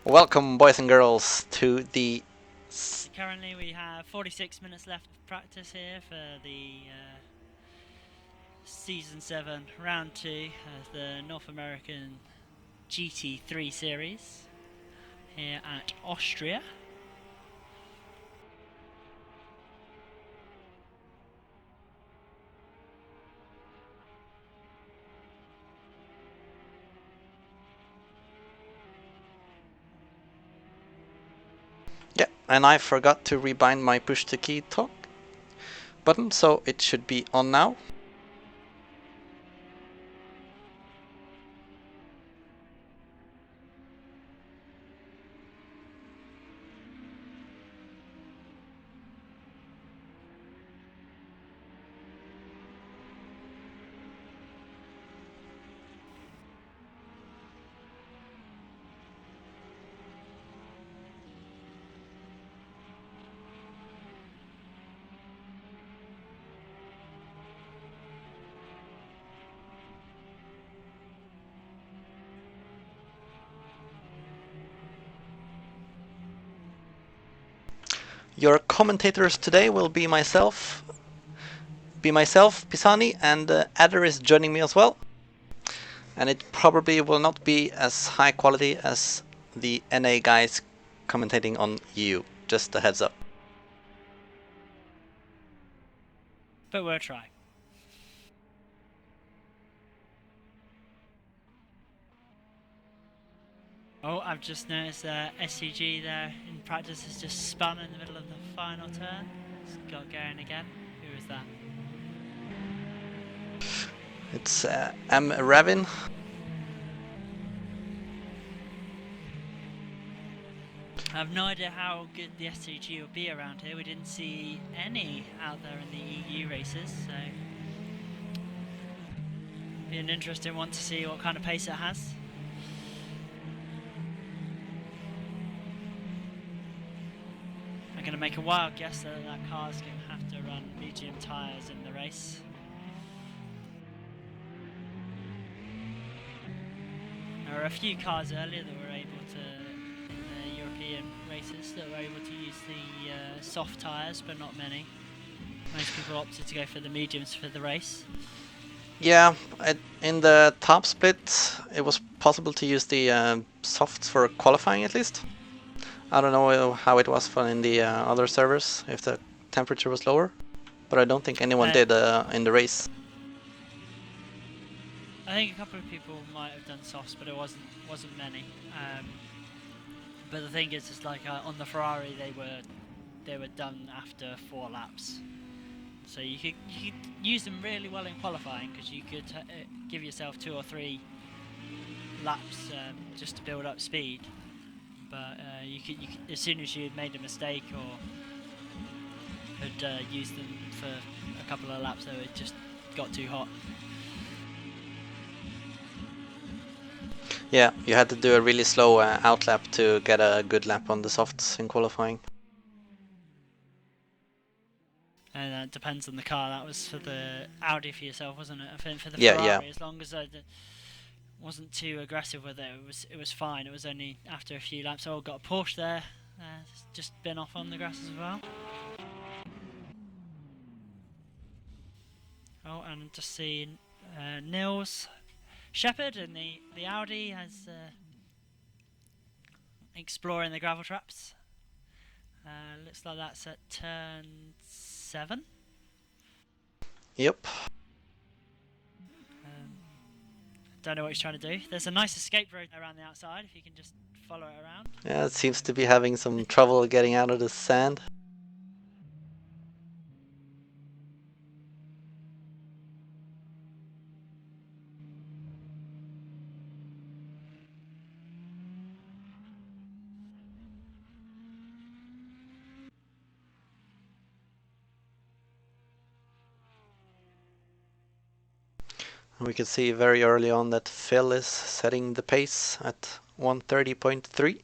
Welcome, boys and girls, to the. Currently, we have 46 minutes left of practice here for the Season 7 Round 2 of the North American GT3 series here at Austria. Yeah, and I forgot to rebind my push to key talk button, so it should be on now. Your commentators today will be myself, Pisani, and Adder is joining me as well. And it probably will not be as high quality as the NA guys commentating on EU. Just a heads up. But we'll try. Oh, I've just noticed that SCG there in practice has just spun in the middle of the final turn. It's got going again. Who is that? It's M. Ravin. I have no idea how good the SCG will be around here. We didn't see any out there in the EU races, so be an interesting one to see what kind of pace it has. I'm going to make a wild guess that that car's going to have to run medium tyres in the race. There were a few cars earlier that were able to, in the European races, that were able to use the soft tyres, but not many. Most people opted to go for the mediums for the race. Yeah, in the top split, it was possible to use the softs for qualifying at least. I don't know how it was for in the other servers, if the temperature was lower, but I don't think anyone did in the race. I think a couple of people might have done softs, but it wasn't many. But the thing is, it's like on the Ferrari, they were done after 4 laps. So you could use them really well in qualifying because you could give yourself 2 or 3 laps just to build up speed. But you could, as soon as you had made a mistake or had used them for a couple of laps, though, it just got too hot. Yeah, you had to do a really slow outlap to get a good lap on the softs in qualifying. And that depends on the car. That was for the Audi for yourself, wasn't it? I think for the Yeah, Ferrari, yeah. as long as I wasn't too aggressive with it, it was fine. It was only after a few laps. Oh, got a Porsche there. Just been off on the grass as well. Oh, and just seeing Nils Shepard in the Audi as exploring the gravel traps. Looks like that's at turn 7. Yep. Don't know what he's trying to do. There's a nice escape road around the outside if you can just follow it around. Yeah, it seems to be having some trouble getting out of the sand. We can see very early on that Phil is setting the pace at 1:30.3.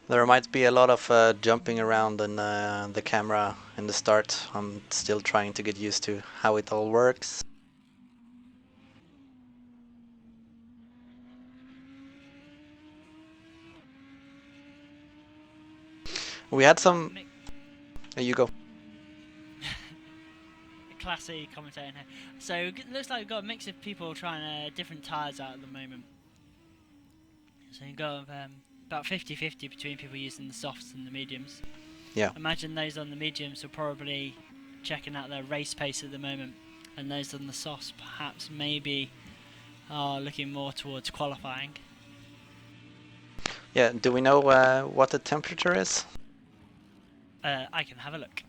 There might be a lot of jumping around in the camera in the start. I'm still trying to get used to how it all works. We had some... You go. Classy commentating here. So it looks like we've got a mix of people trying different tyres out at the moment. So you've got about 50-50 between people using the softs and the mediums. Yeah. Imagine those on the mediums are probably checking out their race pace at the moment, and those on the softs perhaps maybe are looking more towards qualifying. Yeah, do we know what the temperature is? I can have a look.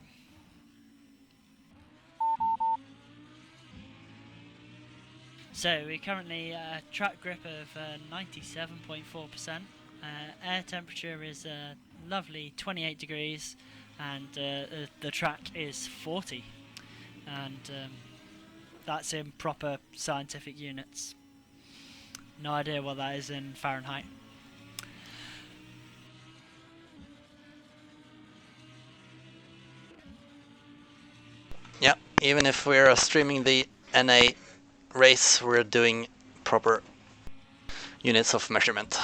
So we're currently a track grip of 97.4%. Air temperature is a lovely 28 degrees, and the track is 40. And that's in proper scientific units. No idea what that is in Fahrenheit. Yeah, even if we're streaming the NA race, we're doing proper units of measurement.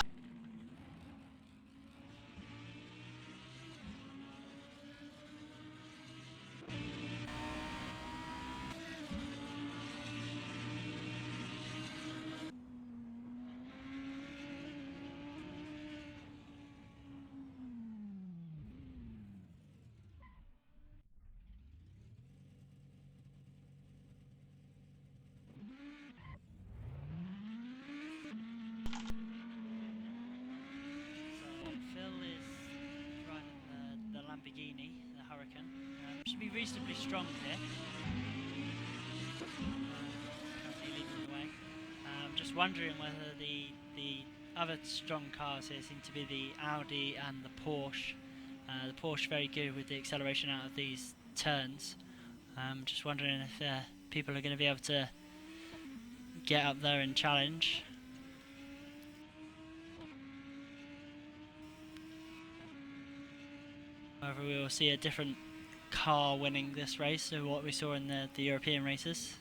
Phil is riding the Lamborghini, the Hurricane. Should be reasonably strong here. Currently leading the way. Just wondering whether the other strong cars here seem to be the Audi and the Porsche. The Porsche very good with the acceleration out of these turns. Just wondering if people are going to be able to get up there and challenge. However, we will see a different car winning this race to what we saw in the European races.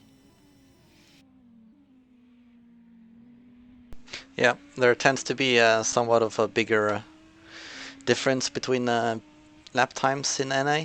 Yeah, there tends to be somewhat of a bigger difference between lap times in NA.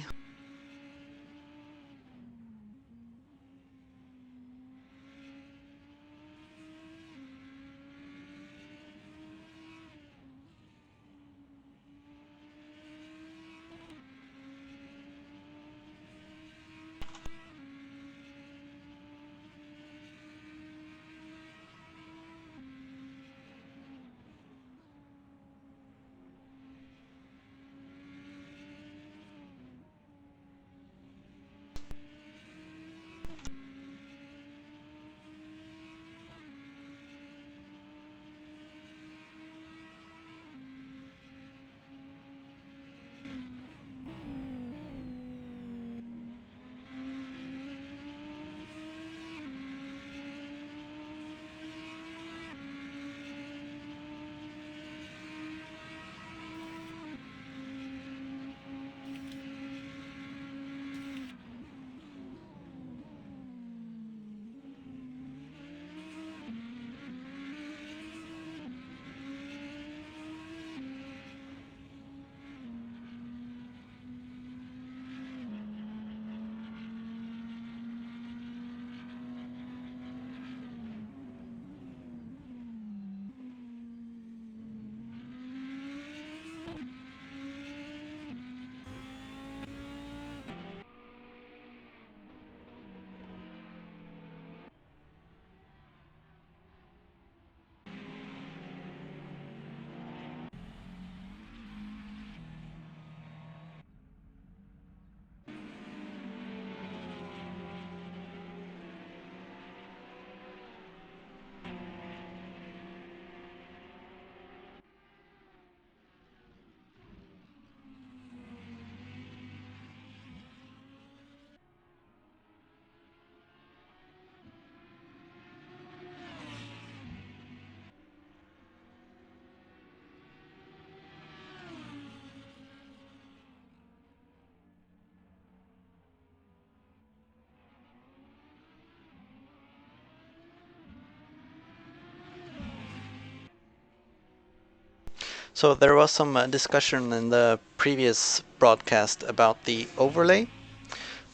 So there was some discussion in the previous broadcast about the overlay.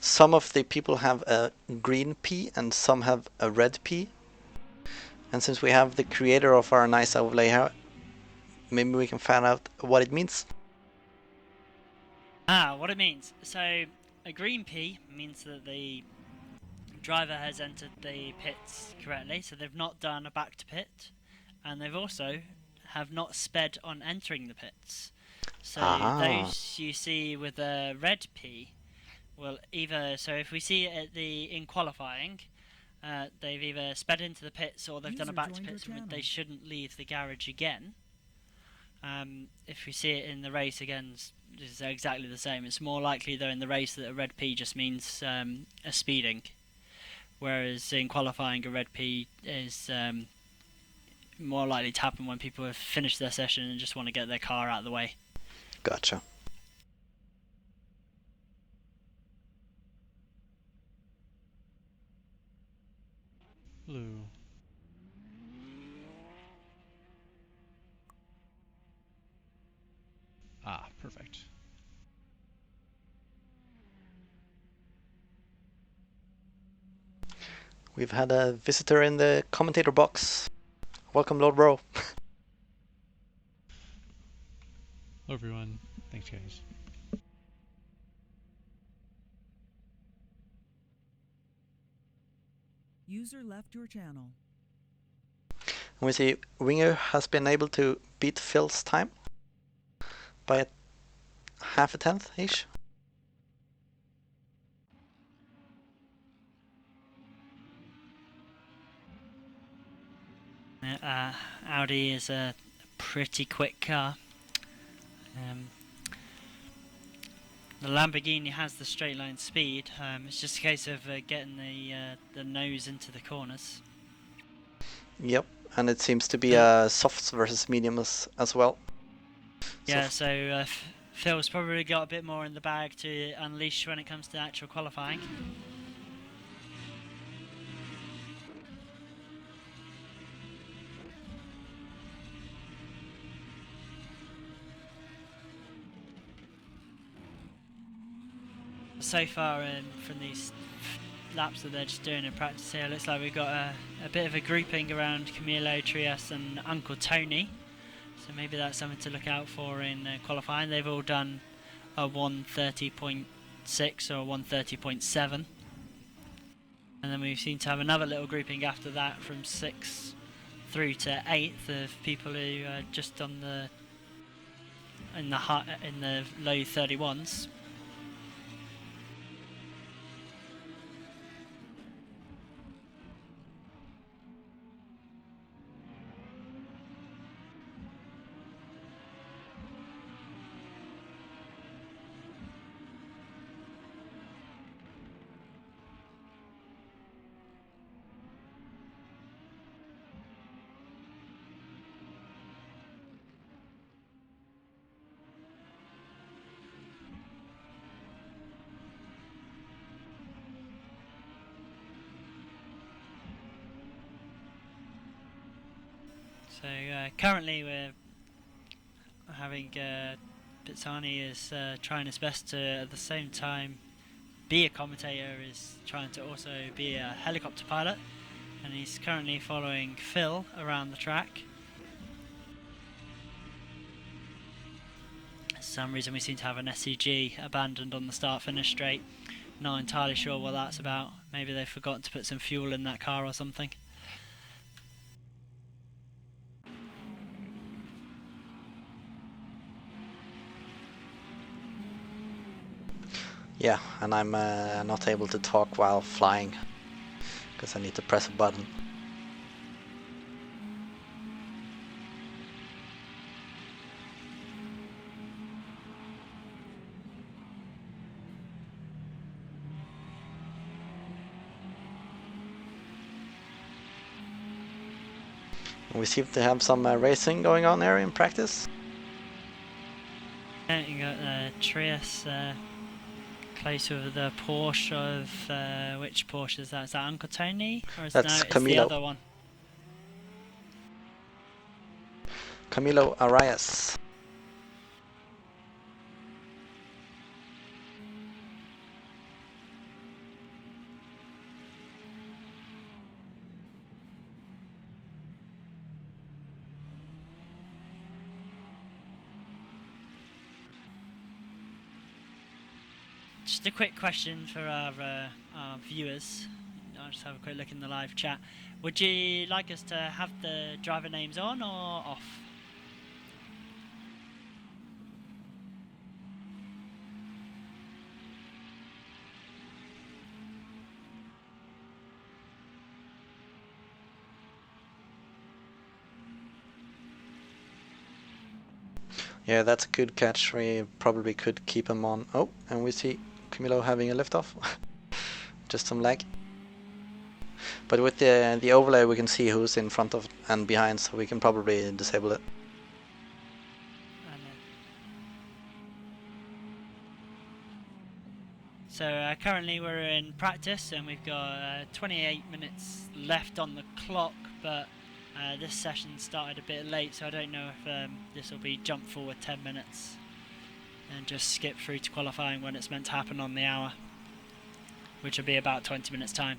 Some of the people have a green P and some have a red P. And since we have the creator of our nice overlay here, maybe we can find out what it means. What it means. So a green P means that the driver has entered the pits correctly, so they've not done a back to pit, and they've also have not sped on entering the pits. So those you see with a red P will either, so if we see it in qualifying, they've either sped into the pits or they've done a back to pits, and they shouldn't leave the garage again. If we see it in the race again, it's exactly the same. It's more likely though in the race that a red P just means a speeding, whereas in qualifying a red P is more likely to happen when people have finished their session and just want to get their car out of the way. Gotcha. Blue. Ah, perfect. We've had a visitor in the commentator box. Welcome, Lord Bro. Hello everyone. Thanks guys. User left your channel. And we see Winger has been able to beat Phil's time by half a tenth-ish. Audi is a pretty quick car. The Lamborghini has the straight line speed. It's just a case of getting the nose into the corners. Yep, and it seems to be softs versus mediums as well. Yeah, so Phil's probably got a bit more in the bag to unleash when it comes to actual qualifying. So far from these laps that they're just doing in practice here, it looks like we've got a bit of a grouping around Camilo, Trias and Uncle Tony. So maybe that's something to look out for in qualifying. They've all done a 130.6 or 130.7. And then we seem to have another little grouping after that from 6th through to 8th of people who are just on in the low 31s. So currently we're having Pisani is trying his best to at the same time be a commentator, is trying to also be a helicopter pilot, and he's currently following Phil around the track. For some reason we seem to have an SCG abandoned on the start finish straight. Not entirely sure what that's about. Maybe they've forgotten to put some fuel in that car or something. Yeah, and I'm not able to talk while flying because I need to press a button. We seem to have some racing going on here in practice. Yeah, you got Trias close with the Porsche of which Porsche is that? Is that Uncle Tony, or is That's it's Camilo. the other one? Camilo Arias. just a quick question for our viewers. I'll just have a quick look in the live chat. Would you like us to have the driver names on or off? Yeah, that's a good catch. We probably could keep him on. Oh, and we see Camilo having a liftoff. Just some lag. But with the overlay, we can see who's in front of and behind, so we can probably disable it. So currently we're in practice and we've got 28 minutes left on the clock, but this session started a bit late, so I don't know if this will be jump forward 10 minutes and just skip through to qualifying when it's meant to happen on the hour, which will be about 20 minutes time.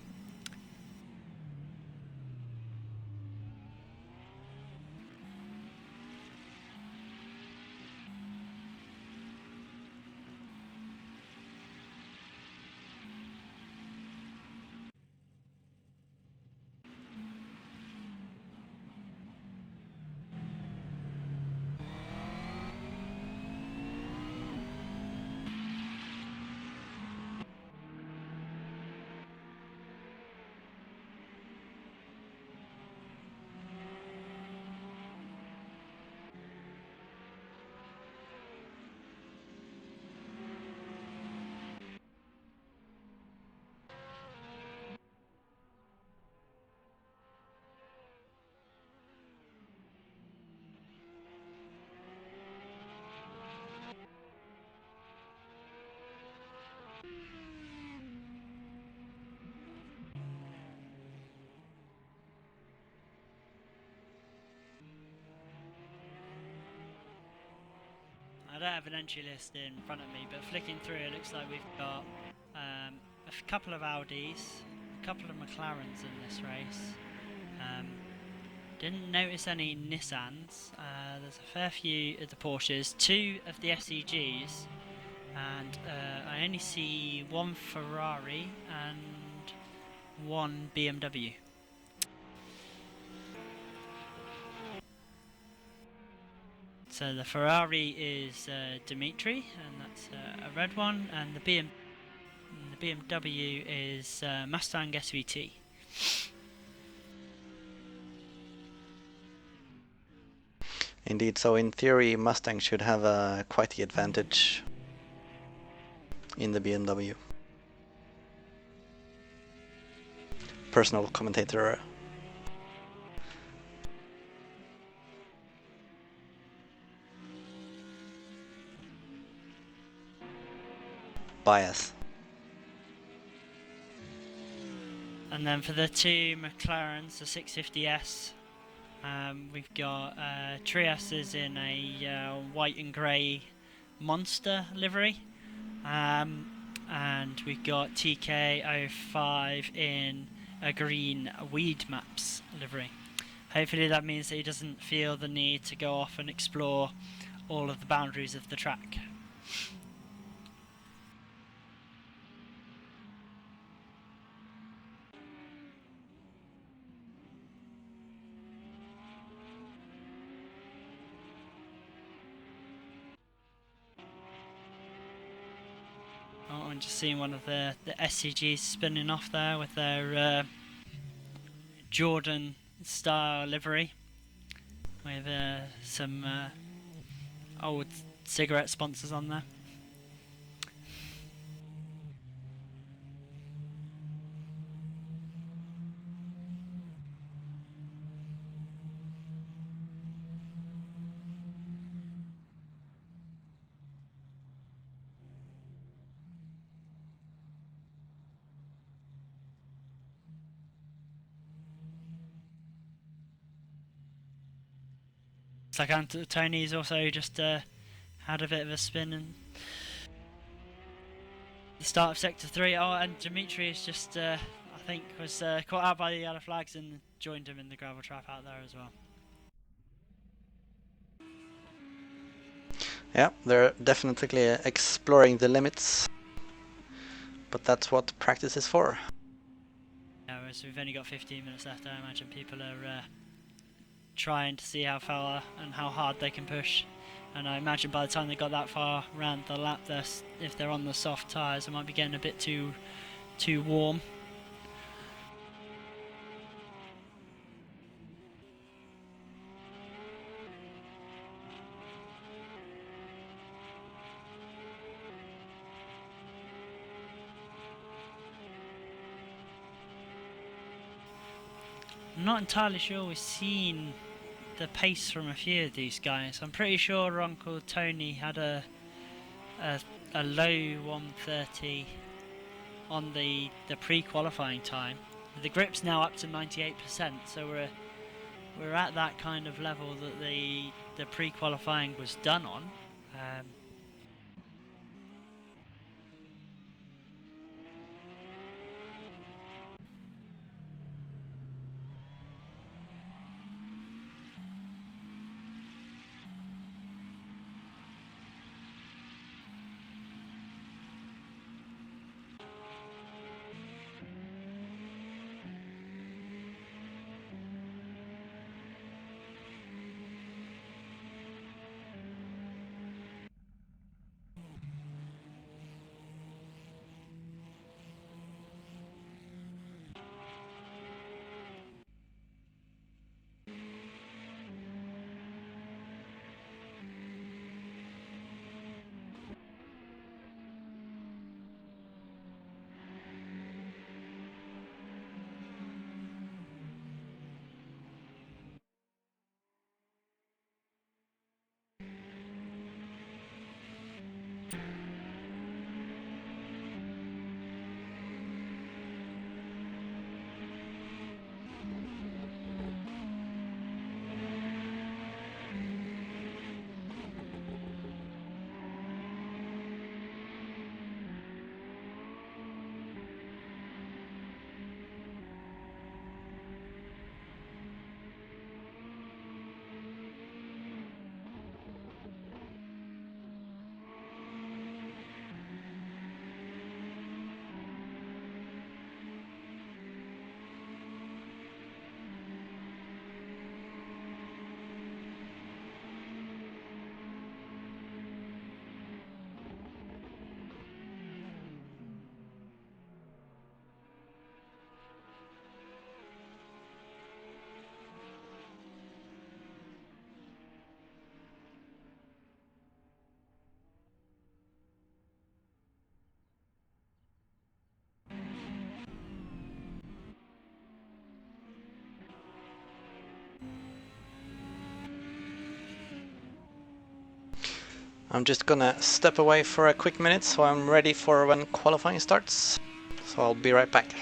I don't have an entry list in front of me, but flicking through it looks like we've got a couple of Audis, a couple of McLarens in this race. Didn't notice any Nissans. There's a fair few of the Porsches, 2 of the SEGs, and I only see 1 Ferrari and 1 BMW. So the Ferrari is Dimitri, and that's a red one, and the BMW is Mustang SVT. Indeed, so in theory, Mustang should have quite the advantage in the BMW. Personal commentator. Bias. And then for the 2 McLarens, the 650S, we've got Trias is in a white and grey monster livery, and we've got TK05 in a green weed maps livery. Hopefully that means that he doesn't feel the need to go off and explore all of the boundaries of the track. Oh, and just seeing one of the SCGs spinning off there with their Jordan style livery with some old cigarette sponsors on there. It's like Tony's also just had a bit of a spin and the start of Sector 3. Oh, and Dimitri is just, I think, was caught out by the yellow flags and joined him in the gravel trap out there as well. Yeah, they're definitely exploring the limits. but that's what practice is for. Yeah, whereas we've only got 15 minutes left, I imagine people are trying to see how far and how hard they can push. And I imagine by the time they got that far around the lap, if they're on the soft tyres, they might be getting a bit too warm. I'm not entirely sure we've seen the pace from a few of these guys. I'm pretty sure Uncle Tony had a low 130 on the pre-qualifying time. The grip's now up to 98%, so we're at that kind of level that the pre-qualifying was done on. I'm just gonna step away for a quick minute so I'm ready for when qualifying starts. So I'll be right back.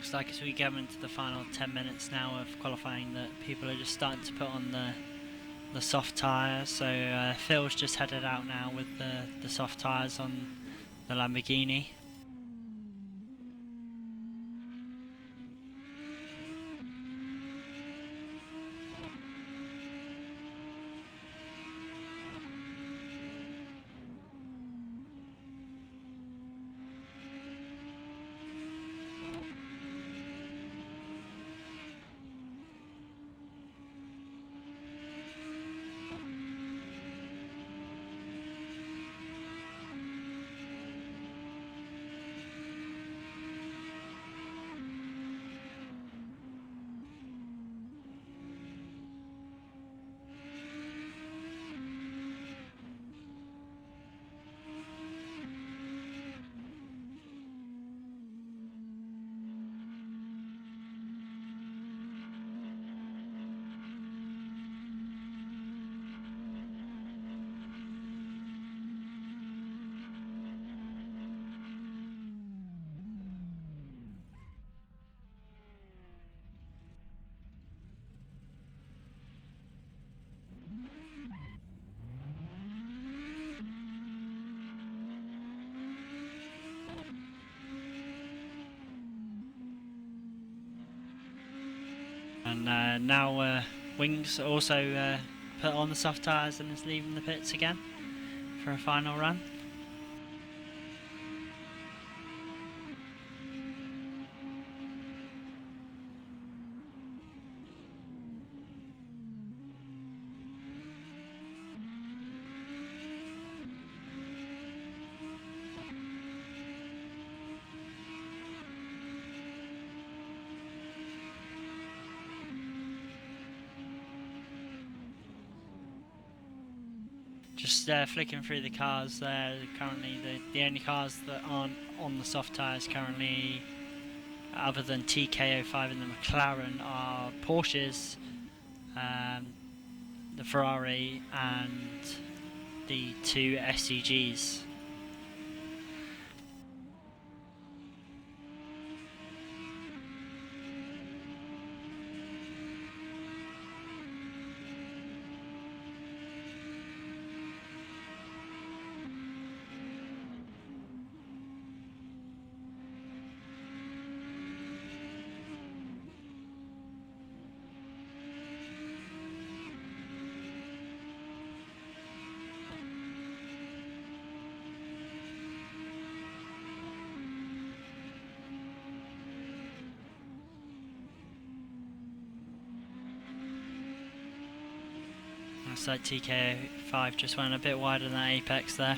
looks like as we go into the final 10 minutes now of qualifying that people are just starting to put on the soft tyres. So Phil's just headed out now with the soft tyres on the Lamborghini. And now Wings also put on the soft tyres and is leaving the pits again for a final run. Just flicking through the cars there, currently the only cars that aren't on the soft tyres currently, other than TK05 and the McLaren, are Porsches, the Ferrari and the two SCGs. Looks like TK5 just went a bit wider than that apex there.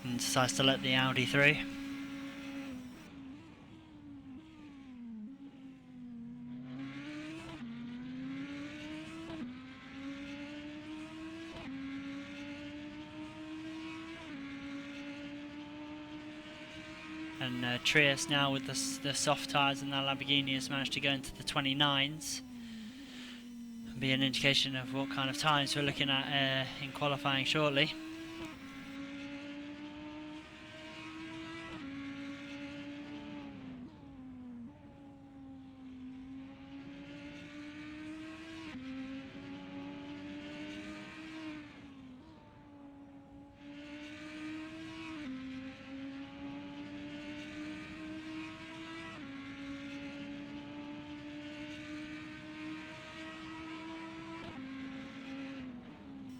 And decides to let the Audi through. And Trias now with the soft tyres and the Lamborghini has managed to go into the 29s. And be an indication of what kind of times we're looking at in qualifying shortly.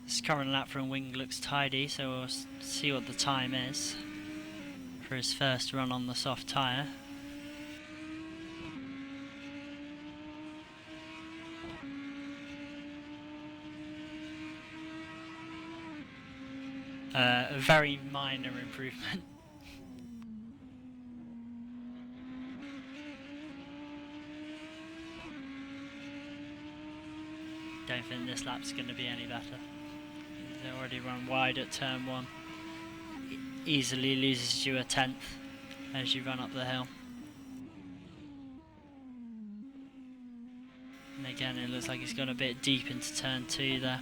This current lap from Wing looks tidy, so we'll see what the time is for his first run on the soft tyre. A very minor improvement. Don't think this lap's going to be any better. He's already run wide at turn 1. Easily loses you a tenth as you run up the hill. And again, it looks like he's gone a bit deep into turn 2 there.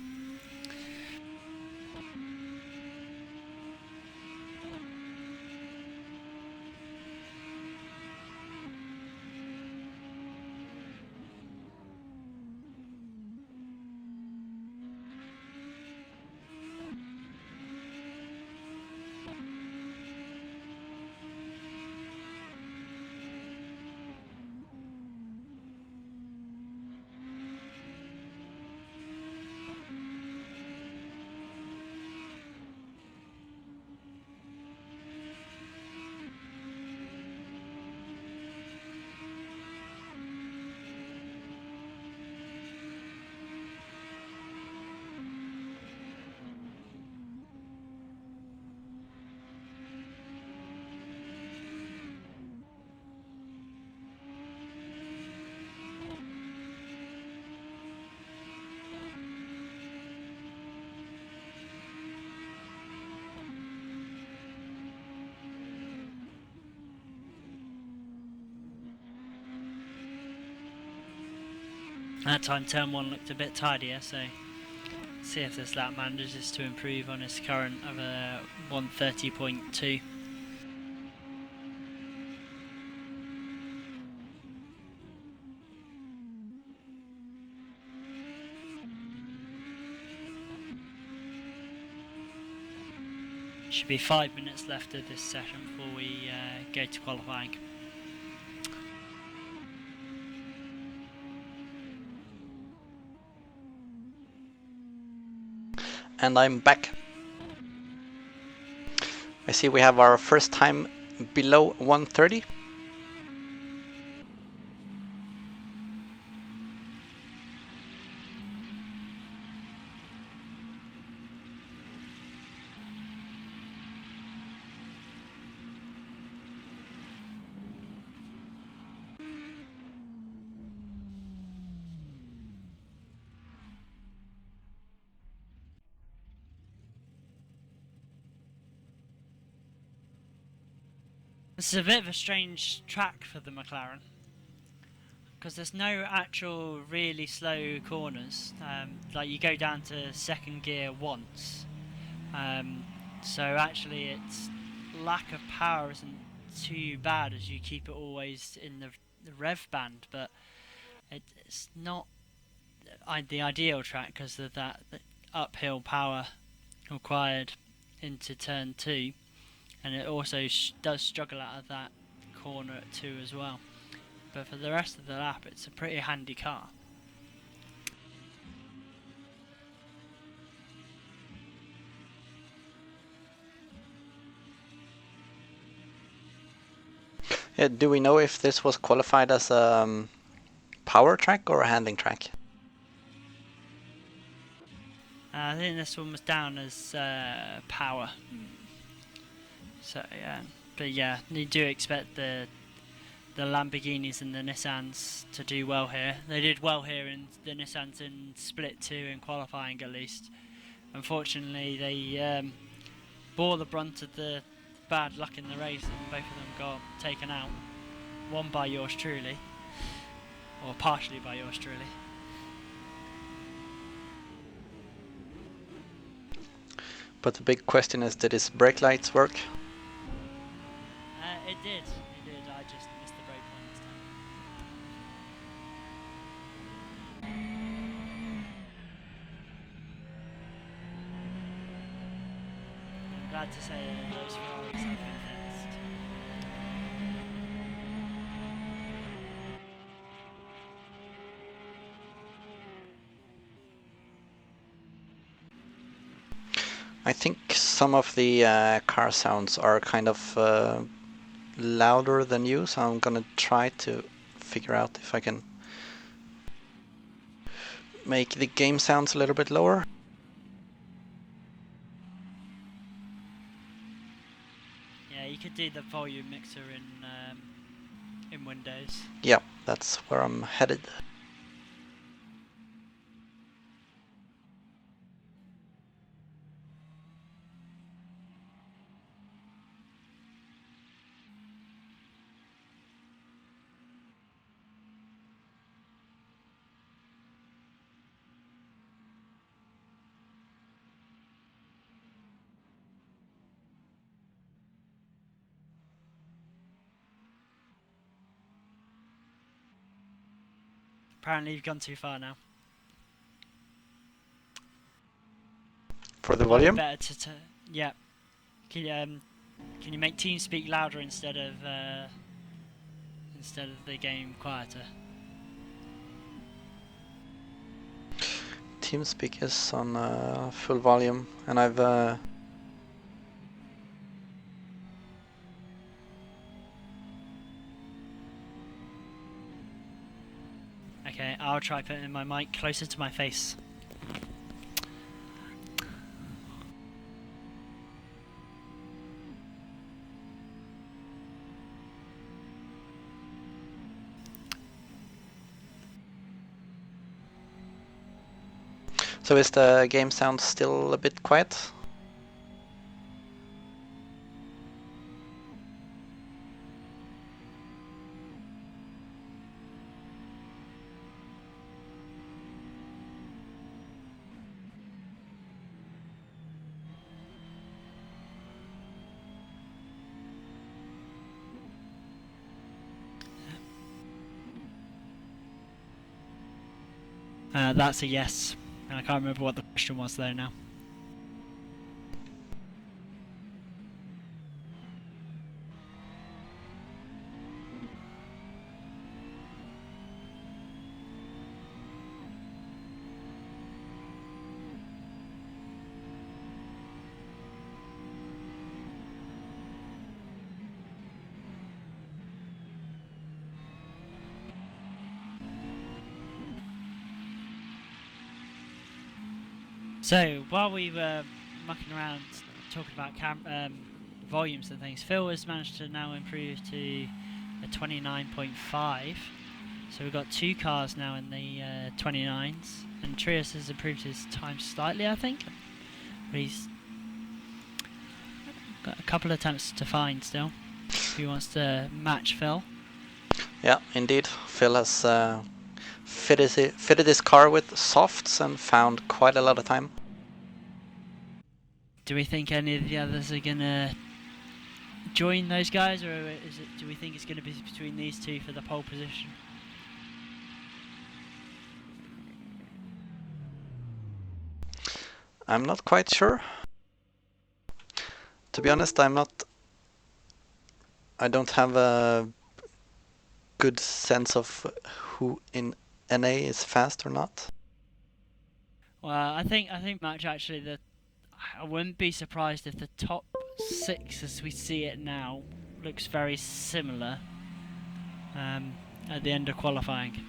That time turn 1 looked a bit tidier, so see if this lap manages to improve on his current of a 1:30.2. Should be 5 minutes left of this session before we go to qualifying. And I'm back. I see we have our first time below 1:30. This is a bit of a strange track for the McLaren, because there's no actual really slow corners. Like you go down to second gear once, so actually its lack of power isn't too bad as you keep it always in the rev band, but it's not the ideal track because of that uphill power required into turn 2, and it also does struggle out of that corner at 2 as well. But for the rest of the lap, it's a pretty handy car. Yeah, do we know if this was qualified as a power track or a handling track? I think this one was down as power. So yeah, but yeah, you do expect the Lamborghinis and the Nissans to do well here. They did well here in the Nissans in Split 2 in qualifying at least. Unfortunately, they bore the brunt of the bad luck in the race, and both of them got taken out. One by yours truly, or partially by yours truly. But the big question is, did his brake lights work? It did. I just missed the brake point this time. I'm glad to say those Ferraris have been fixed. I think some of the car sounds are kind of louder than you, so I'm gonna try to figure out if I can make the game sounds a little bit lower. Yeah, you could do the volume mixer in Windows. Yeah, that's where I'm headed. Apparently, you've gone too far now. For the Might be volume? better to yeah. Can you make TeamSpeak louder instead of the game quieter? TeamSpeak is on full volume, and I've Okay, I'll try putting my mic closer to my face. So is the game sound still a bit quiet? That's a yes. And I can't remember what the question was there now. So while we were mucking around talking about volumes and things, Phil has managed to now improve to a 29.5. So we've got 2 cars now in the 29s, and Trias has improved his time slightly, I think. But he's got a couple of attempts to find still. If he wants to match Phil. Yeah, indeed. Phil has fitted his car with softs and found quite a lot of time. Do we think any of the others are gonna join those guys, or do we think it's going to be between these two for the pole position? I'm not quite sure. To be honest, I don't have a good sense of who in NA is fast or not. Well, I think much actually that I wouldn't be surprised if the top 6 as we see it now looks very similar at the end of qualifying.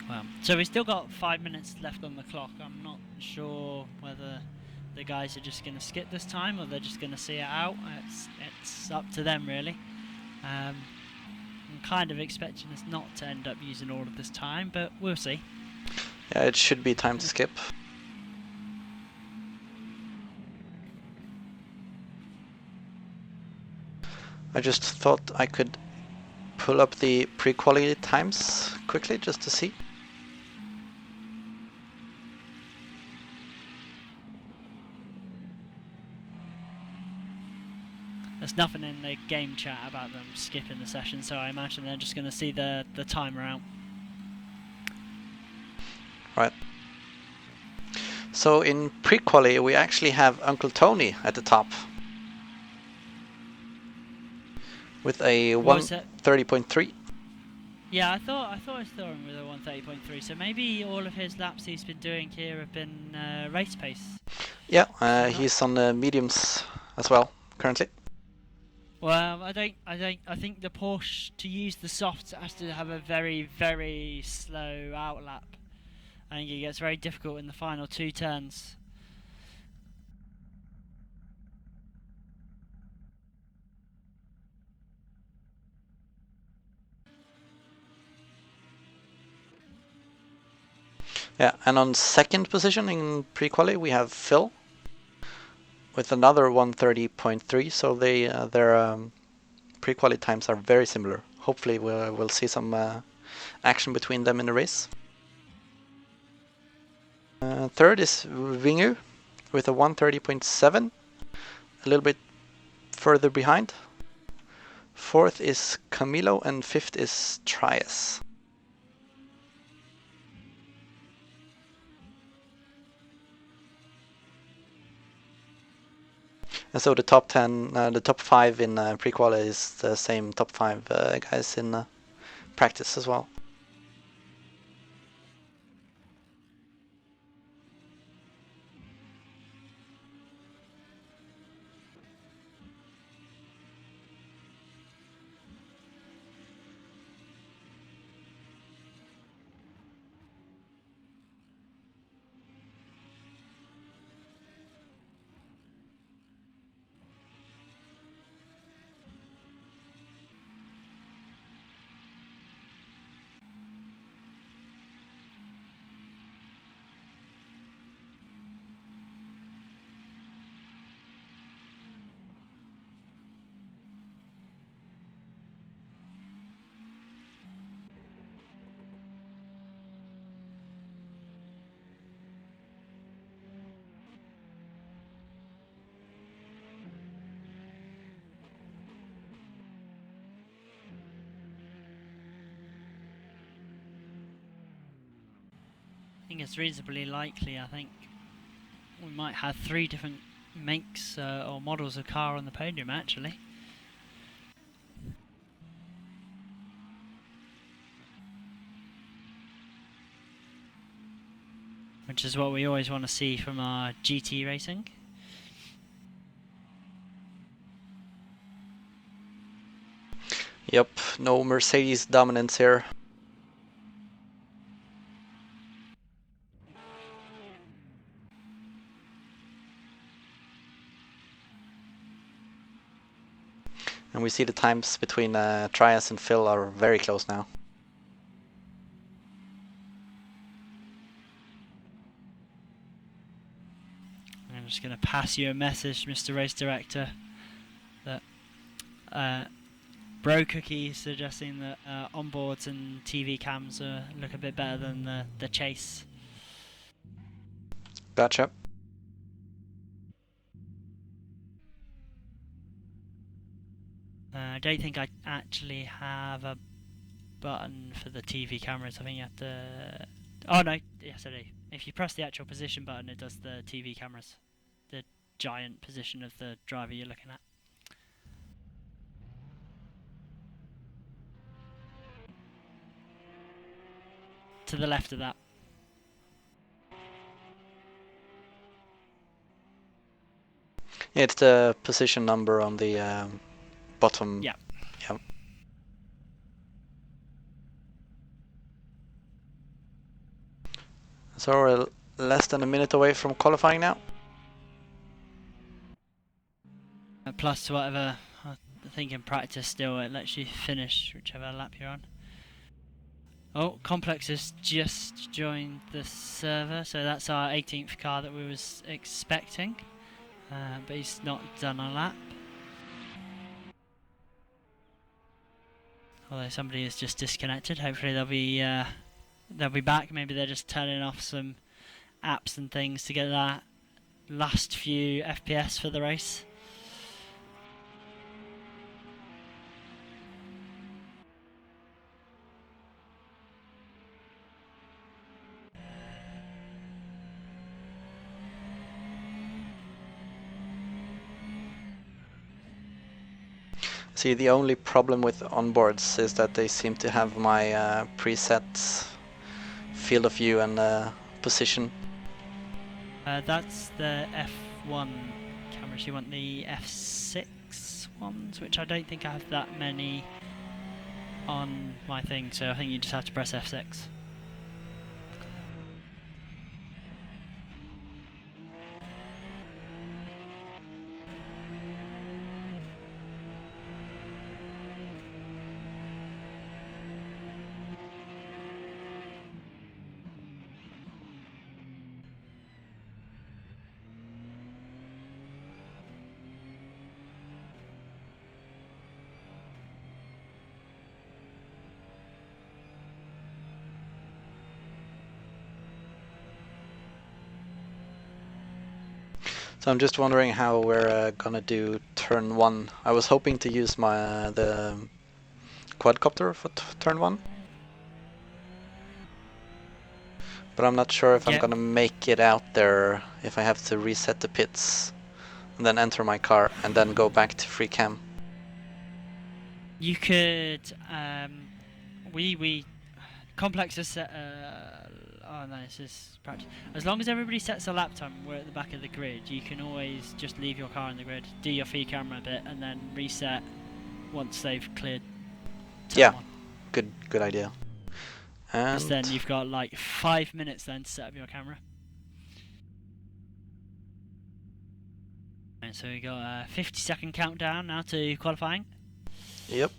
Well, so we've still got 5 minutes left on the clock. I'm not sure whether the guys are just going to skip this time or they're just going to see it out. It's up to them really. I'm kind of expecting us not to end up using all of this time, but we'll see. Yeah, it should be time to skip. I just thought I could pull up the pre-quality times quickly just to see. There's nothing in the game chat about them skipping the session, so I imagine they're just going to see the timer out. Right. So in pre-quali we actually have Uncle Tony at the top with a 130.3. Yeah, I thought I saw him with a 130.3. So maybe all of his laps he's been doing here have been race pace. Yeah, he's on the mediums as well currently. Well, I think the Porsche, to use the softs, has to have a very, very slow outlap. I think it gets very difficult in the final 2 turns. Yeah, and on second position in pre-quali we have Phil with another 130.3. So their pre-quali times are very similar. Hopefully we'll see some action between them in the race. Third is Vingu with a 130.7, a little bit further behind. Fourth is Camilo and fifth is Trias. And so the top 10, the top 5 in pre-quali is the same top 5 guys in practice as well. think it's reasonably likely. I think we might have 3 different makes or models of car on the podium actually. Which is what we always want to see from our GT racing. Yep, no Mercedes dominance here. And we see the times between Trias and Phil are very close now. I'm just going to pass you a message, Mr. Race Director, that Bro Cookie is suggesting that onboards and TV cams look a bit better than the chase. Gotcha. I don't think I actually have a button for the TV cameras. I think you have to... Oh no, yes I do. If you press the actual position button, it does the TV cameras. The giant position of the driver you're looking at. To the left of that. Yeah, it's the position number on the bottom. Yeah. Yep. So we're less than a minute away from qualifying now. Plus whatever, I think in practice still it lets you finish whichever lap you're on. Oh, Complex has just joined the server, so that's our 18th car that we was expecting. But he's not done a lap. Although somebody is just disconnected. Hopefully they'll be back. Maybe they're just turning off some apps and things to get that last few FPS for the race. See, the only problem with onboards is that they seem to have my preset field of view and position. That's the F1 cameras. You want the F6 ones, which I don't think I have that many on my thing, so I think you just have to press F6. So I'm just wondering how we're gonna do turn 1. I was hoping to use the quadcopter for turn 1. But I'm not sure if I'm gonna make it out there if I have to reset the pits and then enter my car and then go back to free cam. You could, Complex has set, oh no, this is practice. As long as everybody sets a lap time, we're at the back of the grid, you can always just leave your car in the grid, do your free camera a bit, and then reset once they've cleared turn 1. Good idea. And Because then you've got like 5 minutes then to set up your camera. And so we got a 50-second countdown now to qualifying. Yep.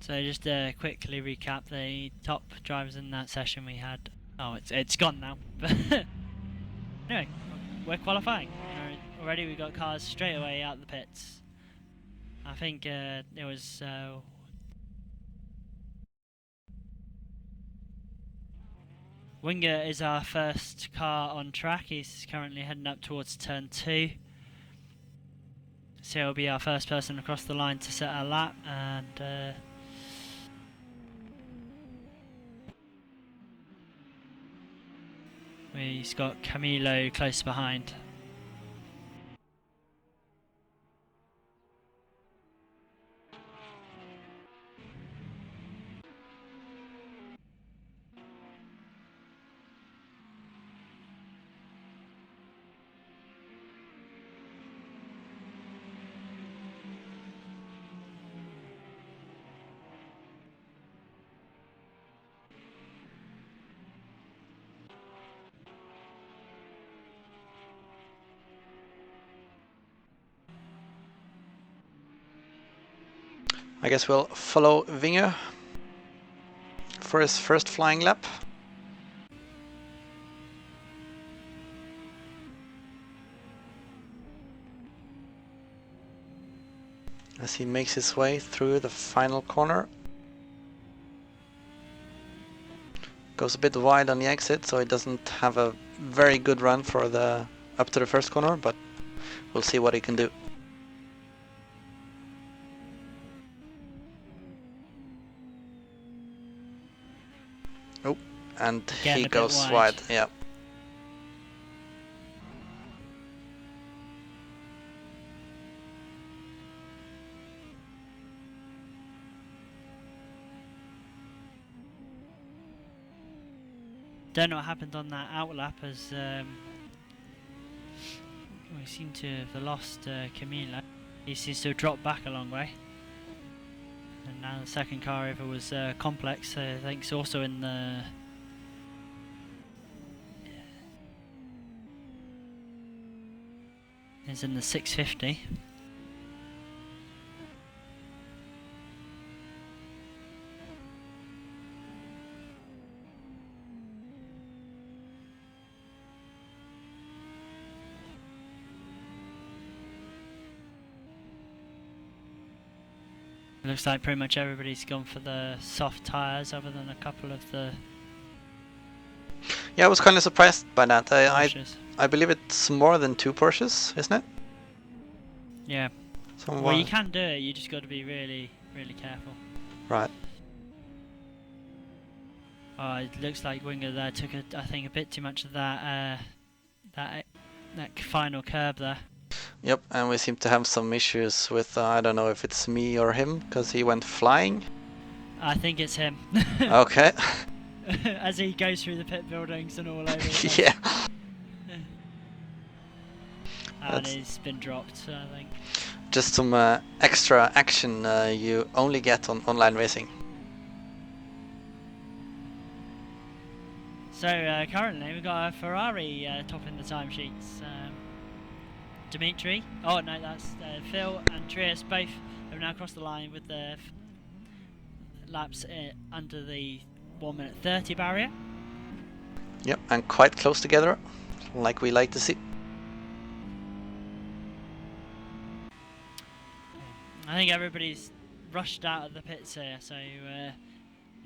So just to quickly recap the top drivers in that session we had. Oh, it's gone now. But anyway, we're qualifying. Already we got cars straight away out the pits. I think it was Winger is our first car on track. He's currently heading up towards turn 2. So he'll be our first person across the line to set our lap, and we've got Camilo close behind. I guess we'll follow Winger for his first flying lap. As he makes his way through the final corner. Goes a bit wide on the exit, so he doesn't have a very good run for the up to the first corner, but we'll see what he can do. Oh, and he goes wide. Yeah. Don't know what happened on that outlap, as we seem to have lost Camilo. He seems to have dropped back a long way. And now the second car over was Complex, I think it's also in the... is in the 650. Looks like pretty much everybody's gone for the soft tyres, other than a couple of the... Yeah, I was kind of surprised by that. Porsches. I believe it's more than 2 Porsches, isn't it? Yeah. Well, you can do it, you just got to be really, really careful. Right. Oh, it looks like Winger there took, I think, a bit too much of that that final curb there. Yep, and we seem to have some issues with, I don't know if it's me or him, because he went flying. I think it's him. Okay. As he goes through the pit buildings and all over the place. Yeah. And he's been dropped, I think. Just some extra action you only get on online racing. So currently we've got a Ferrari topping the timesheets. Dimitri, oh no, that's Phil and Trias both have now crossed the line with the laps under the 1 minute 30 barrier. Yep, and quite close together, like we like to see. I think everybody's rushed out of the pits here, so I'm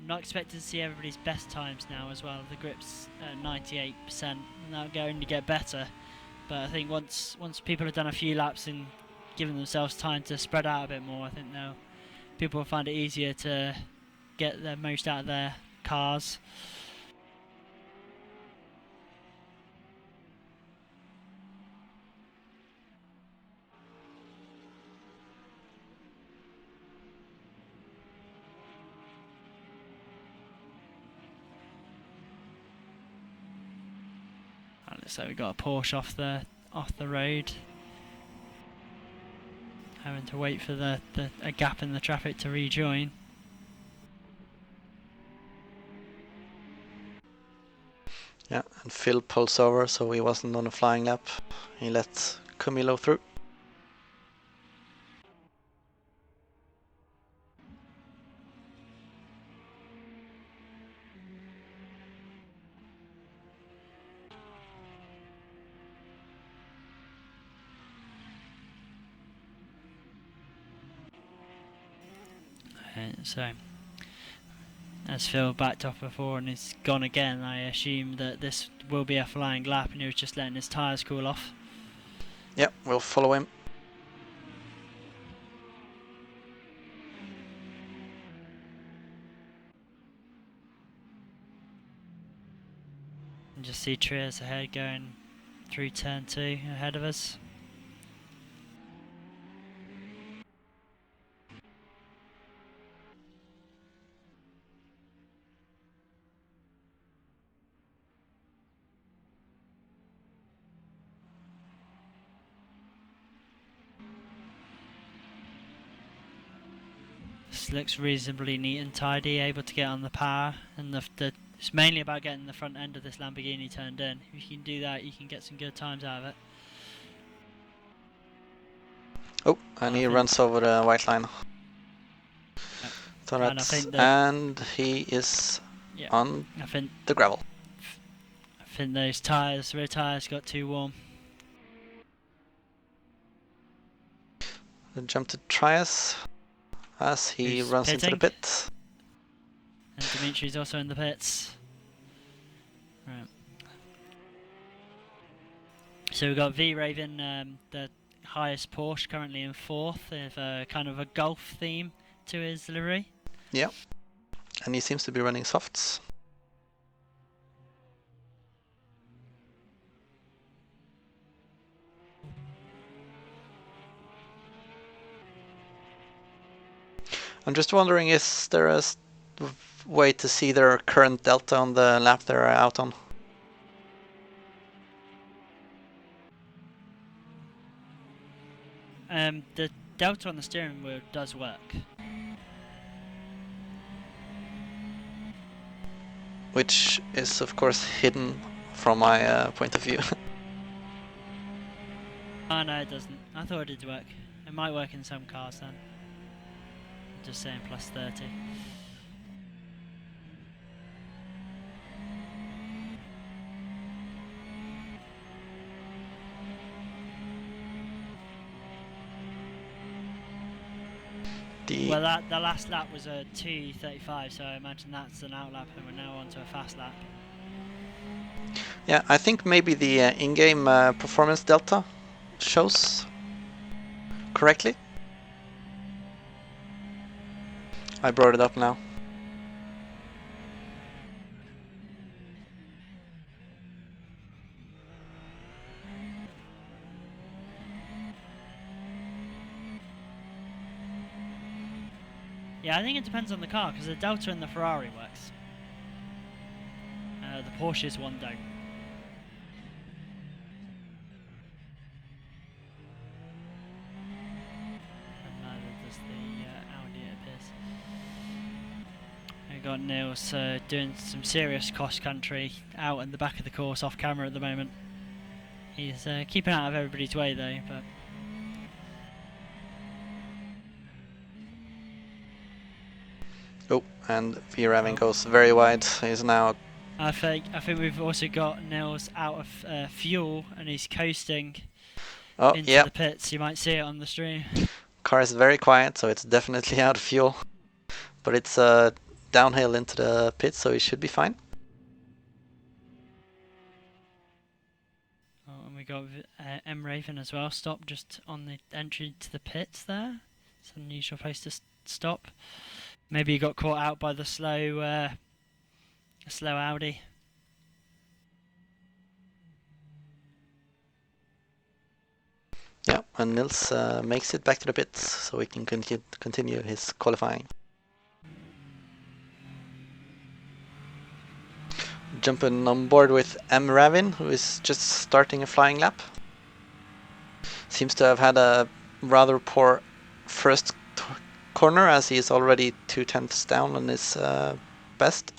not expecting to see everybody's best times now as well. The grip's at 98%, and that'll only get better. But I think once people have done a few laps and given themselves time to spread out a bit more, I think people will find it easier to get the most out of their cars. So we got a Porsche off the road, having to wait for a gap in the traffic to rejoin. Yeah, and Phil pulls over, so he wasn't on a flying lap. He let Camilo through. So, as Phil backed off before and is gone again, I assume that this will be a flying lap and he was just letting his tyres cool off. Yep, we'll follow him. And just see Trias ahead going through turn 2 ahead of us. This looks reasonably neat and tidy, able to get on the power, and it's mainly about getting the front end of this Lamborghini turned in. If you can do that, you can get some good times out of it. Oh, and he runs over the white line. Yep. So And I that's, think that- and he is on I think the gravel. those tyres, rear tyres, got too warm. The jump to Trias as he Who's runs into the pitting? pit. And Dimitri's also in the pits. Right. So we've got V Raven, the highest Porsche, currently in 4th, with kind of a golf theme to his livery. Yep. And he seems to be running softs. I'm just wondering, is there a way to see their current delta on the lap they're out on? The delta on the steering wheel does work. Which is, of course, hidden from my point of view. Oh no, it doesn't. I thought it did work. It might work in some cars then. Just saying plus 30. Well, the last lap was a 2:35, so I imagine that's an outlap, and we're now on to a fast lap. Yeah, I think maybe the in-game performance delta shows correctly. I brought it up now. Yeah, I think it depends on the car, because the Delta and the Ferrari works. The Porsche's one don't. And neither does the Audi, it appears. We've got Niels doing some serious cross country out in the back of the course off camera at the moment. He's keeping out of everybody's way though, but Oh, and V-Raving goes very wide. He's now... I think we've also got Nils out of fuel and he's coasting into the pits. You might see it on the stream. Car is very quiet, so it's definitely out of fuel. But it's downhill into the pit, so he should be fine. Oh, and we got M Raven as well. Stop just on the entry to the pits there. It's an unusual place to stop. Maybe he got caught out by the slow Audi. Yeah, and Nils makes it back to the pits, so he can continue his qualifying. Jumping on board with M. Ravin, who is just starting a flying lap. Seems to have had a rather poor first corner, as he is already 2/10 down on his best.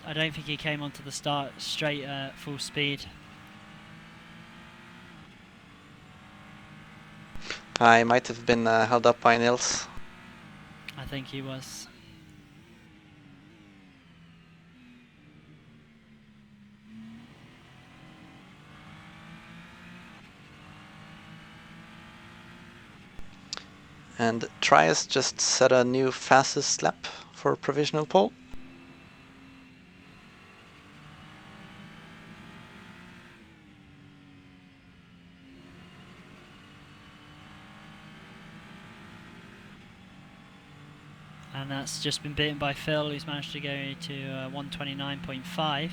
I don't think he came onto the start straight at full speed. I might have been held up by Nils. I think he was. And Trias just set a new fastest lap for provisional pole. And that's just been beaten by Phil, who's managed to go to 129.5.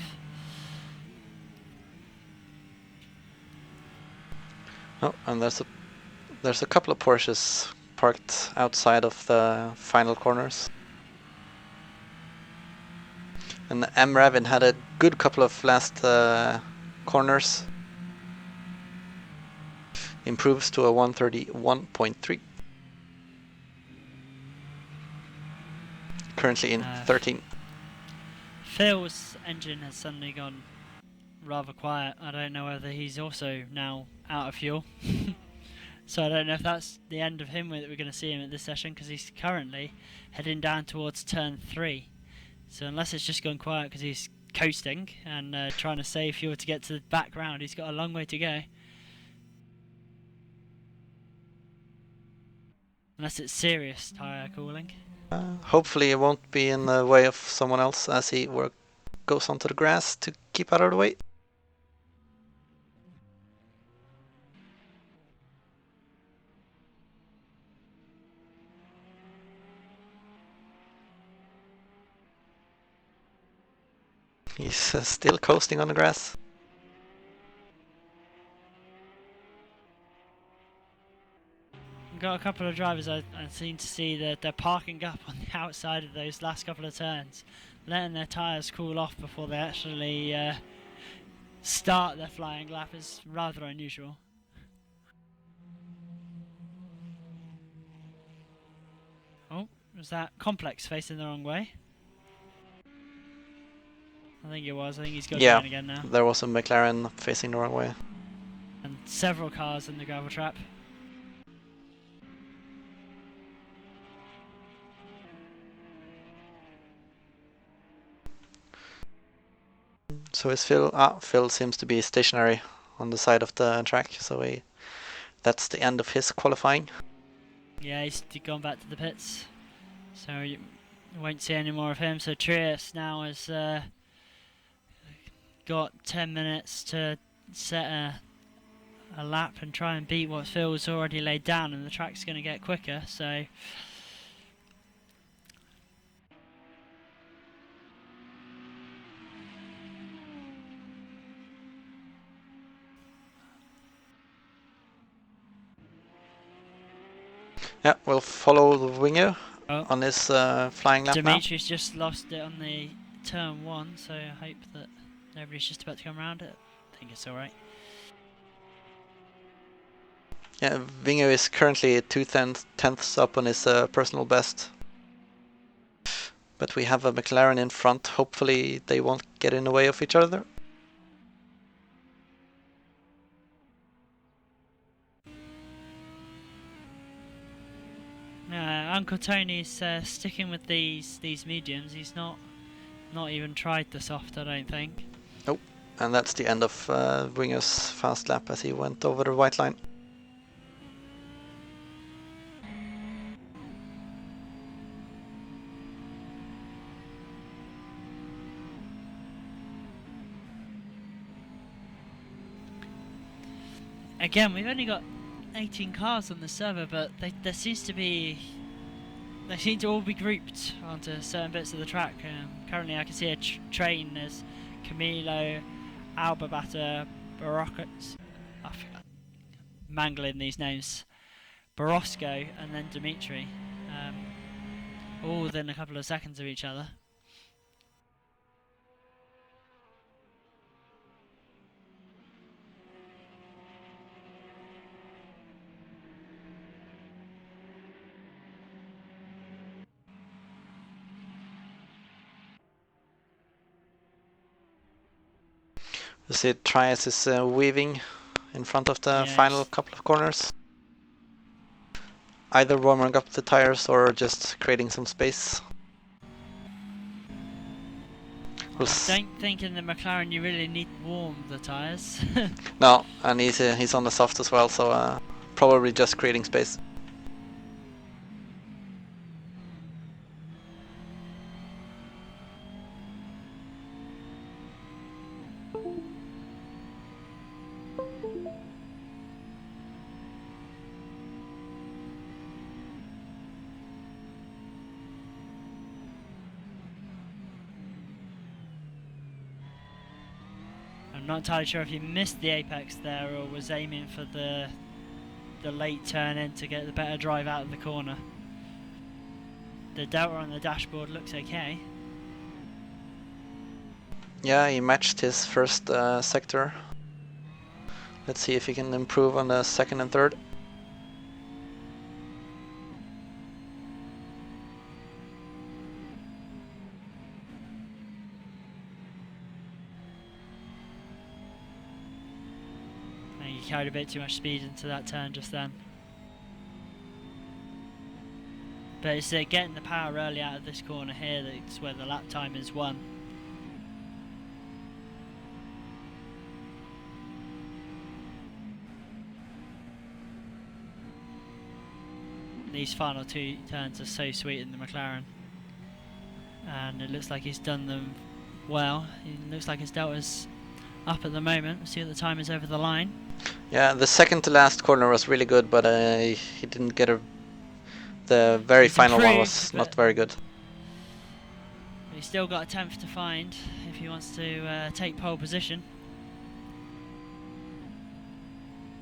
Oh, and there's a couple of Porsches parked outside of the final corners. And M. Ravin had a good couple of last corners. Improves to a 131.3. Currently in 13. Phil's engine has suddenly gone rather quiet. I don't know whether he's also now out of fuel. So I don't know if that's the end of him, that we're going to see him at this session, because he's currently heading down towards turn 3. So unless it's just gone quiet because he's coasting and trying to save fuel to get to the back round, he's got a long way to go. Unless it's serious tyre cooling. Hopefully it won't be in the way of someone else as he goes onto the grass to keep out of the way. He's still coasting on the grass. Got a couple of drivers I've seen to see that they're parking up on the outside of those last couple of turns, letting their tyres cool off before they actually start their flying lap. Is rather unusual. Oh, was that Complex facing the wrong way? I think it was. I think he's got down again now. There was a McLaren facing the wrong way. And several cars in the gravel trap. So is Phil? Phil seems to be stationary on the side of the track, so that's the end of his qualifying. Yeah, he's gone back to the pits, so you won't see any more of him. So Trias now has got 10 minutes to set a lap and try and beat what Phil's already laid down, and the track's going to get quicker, so... Yeah, we'll follow Wingo on his flying lap now. Dimitri's just lost it on the turn 1, so I hope that nobody's just about to come around it. I think it's alright. Yeah, Wingo is currently 2/10ths up on his personal best. But we have a McLaren in front. Hopefully they won't get in the way of each other. Uncle Tony's sticking with these mediums. He's not even tried the soft, I don't think. Nope. And that's the end of Wingo's fast lap as he went over the white line. Again, we've only got 18 cars on the server, but they seem to all be grouped onto certain bits of the track. Currently I can see a train. There's Camilo, Albabata, Baroccas, mangling these names, Borosco, and then Dimitri, all within a couple of seconds of each other. You see Trias is weaving in front of the final couple of corners. Either warming up the tires or just creating some space. I don't think in the McLaren you really need to warm the tyres. No, and he's on the soft as well, so probably just creating space. I'm not entirely sure if he missed the apex there or was aiming for the late turn in to get the better drive out of the corner. The delta on the dashboard looks okay. Yeah, he matched his first sector. Let's see if he can improve on the second and third. I think he carried a bit too much speed into that turn just then. But it's getting the power early out of this corner here that's where the lap time is won. These final two turns are so sweet in the McLaren. And it looks like he's done them well. It looks like his delta's up at the moment. We'll see what the time is over the line. Yeah, the second to last corner was really good, but he didn't get the very He's final one improved, was not very good. He's still got a 10th to find if he wants to take pole position.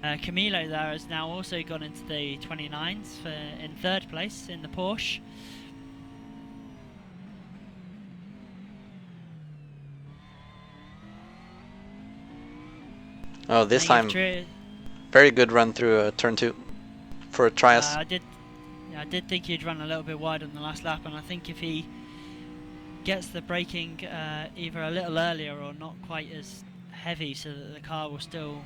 Camilo there has now also gone into the 29s in third place in the Porsche. Oh, this time, very good run through turn 2 for Trias. I did think he'd run a little bit wide on the last lap, and I think if he gets the braking either a little earlier or not quite as heavy so that the car will still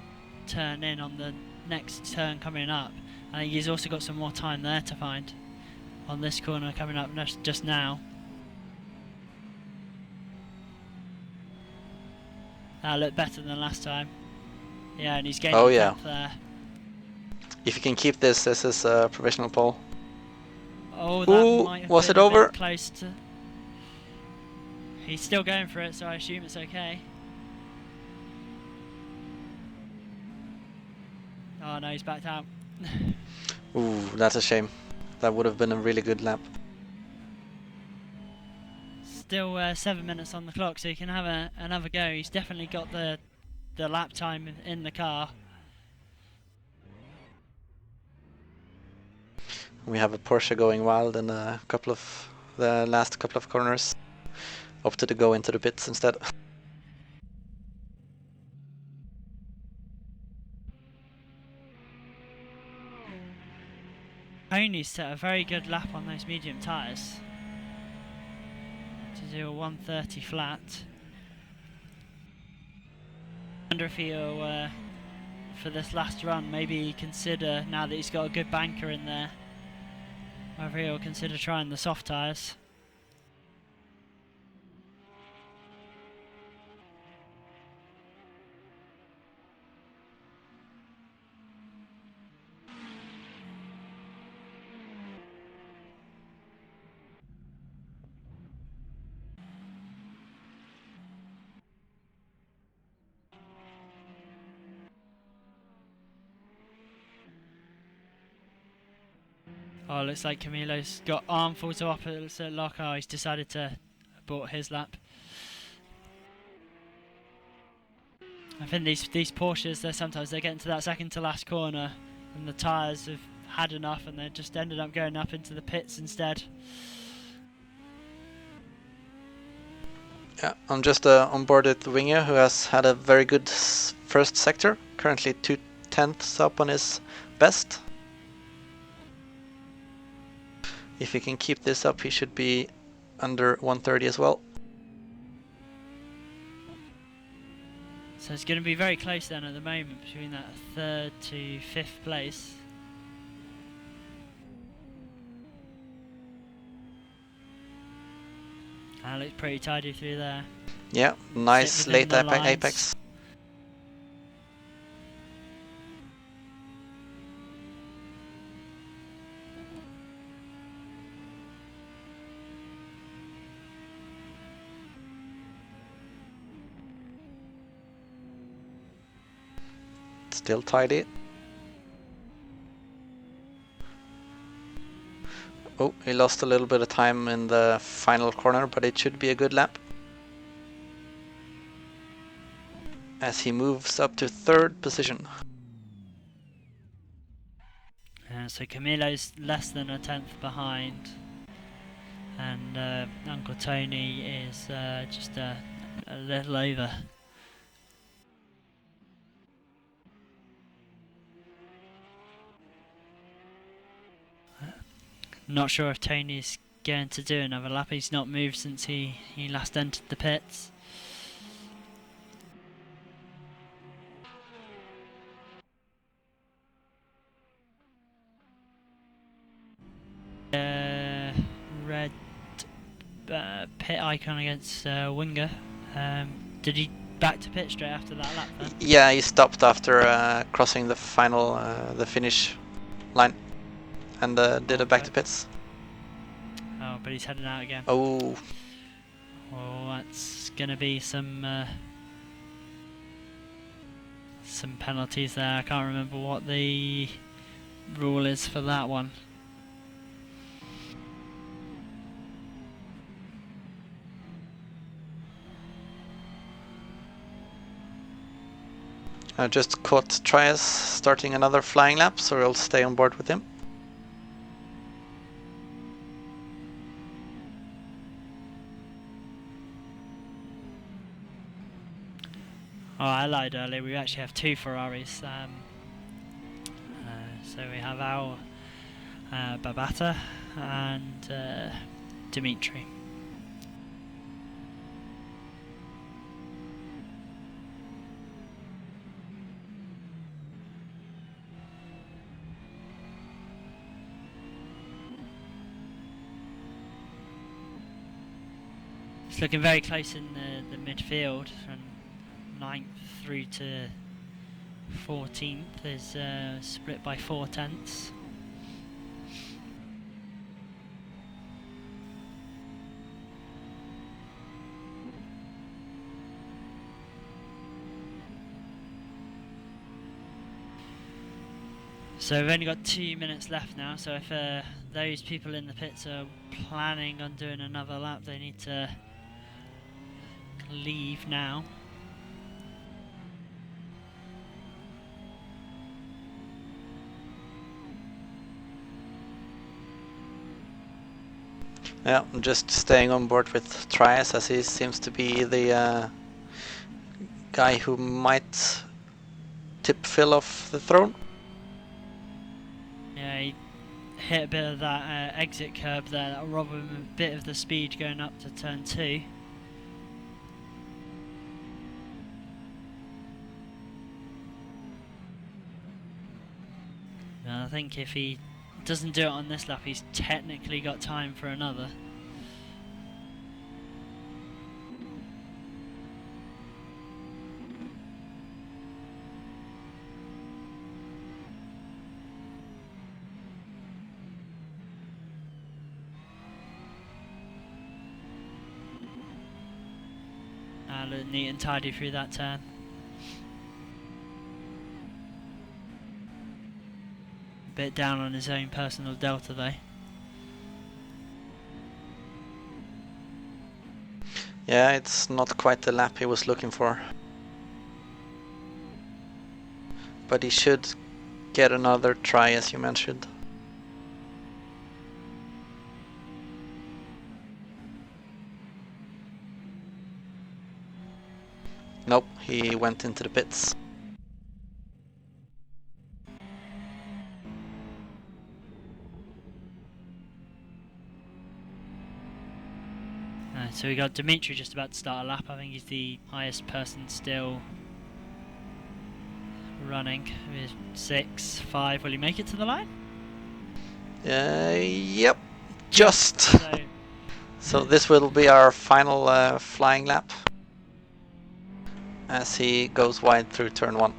turn in on the next turn coming up, I think he's also got some more time there to find on this corner coming up just now. That looked better than last time. Yeah, and he's gaining 10th there. If you can keep this is a professional pole. Oh, that might have was been it over? A bit close to... He's still going for it, so I assume it's okay. Oh no, he's backed out. Ooh, that's a shame. That would have been a really good lap. Still 7 minutes on the clock, so he can have another go. He's definitely got the lap time in the car. We have a Porsche going wild in the last couple of corners. Opted to go into the pits instead. Only set a very good lap on those medium tyres to do a 130 flat. I wonder if he'll, for this last run, maybe consider, now that he's got a good banker in there, whether he'll consider trying the soft tyres. Oh, looks like Camilo's got armfuls of opposites at lock. Oh, he's decided to abort his lap. I think these Porsches, sometimes they get into that second to last corner and the tyres have had enough and they just ended up going up into the pits instead. Yeah, I'm just on board with Winger, who has had a very good first sector. Currently 2/10 up on his best. If he can keep this up, he should be under 130 as well. So it's going to be very close then at the moment between that 3rd to 5th place. That looks pretty tidy through there. Yeah, nice late the lines. apex. Still tidy. Oh, he lost a little bit of time in the final corner, but it should be a good lap. as he moves up to 3rd position. So Camilo's less than a tenth behind, and Uncle Tony is just a little over. Not sure if Tony's going to do another lap. He's not moved since he last entered the pits. Red pit icon against Winger. Did he back to pit straight after that lap then? Yeah, he stopped after crossing the final, the finish line, and did a back to pits. Oh, but he's heading out again. Oh. Oh, that's gonna be some penalties there. I can't remember what the rule is for that one. I just caught Trias starting another flying lap, so we'll stay on board with him. Oh, I lied earlier. We actually have 2 Ferraris. So we have our Babata and Dimitri. It's looking very close in the midfield, from 9th through to 14th is split by 4 tenths. So we've only got 2 minutes left now, so if those people in the pits are planning on doing another lap, they need to leave now. Yeah, I'm just staying on board with Trias, as he seems to be the guy who might tip Phil off the throne. Yeah, he hit a bit of that exit curb there. That'll rob him a bit of the speed going up to turn 2. And I think if he doesn't do it on this lap, he's technically got time for another. Look neat and tidy through that turn. Bit down on his own personal delta though. Yeah, it's not quite the lap he was looking for. But he should get another try, as you mentioned. Nope, he went into the pits. So we got Dimitri just about to start a lap. I think he's the highest person still running. 6-5. Will he make it to the line? Yep, just. So this will be our final flying lap, as he goes wide through turn 1.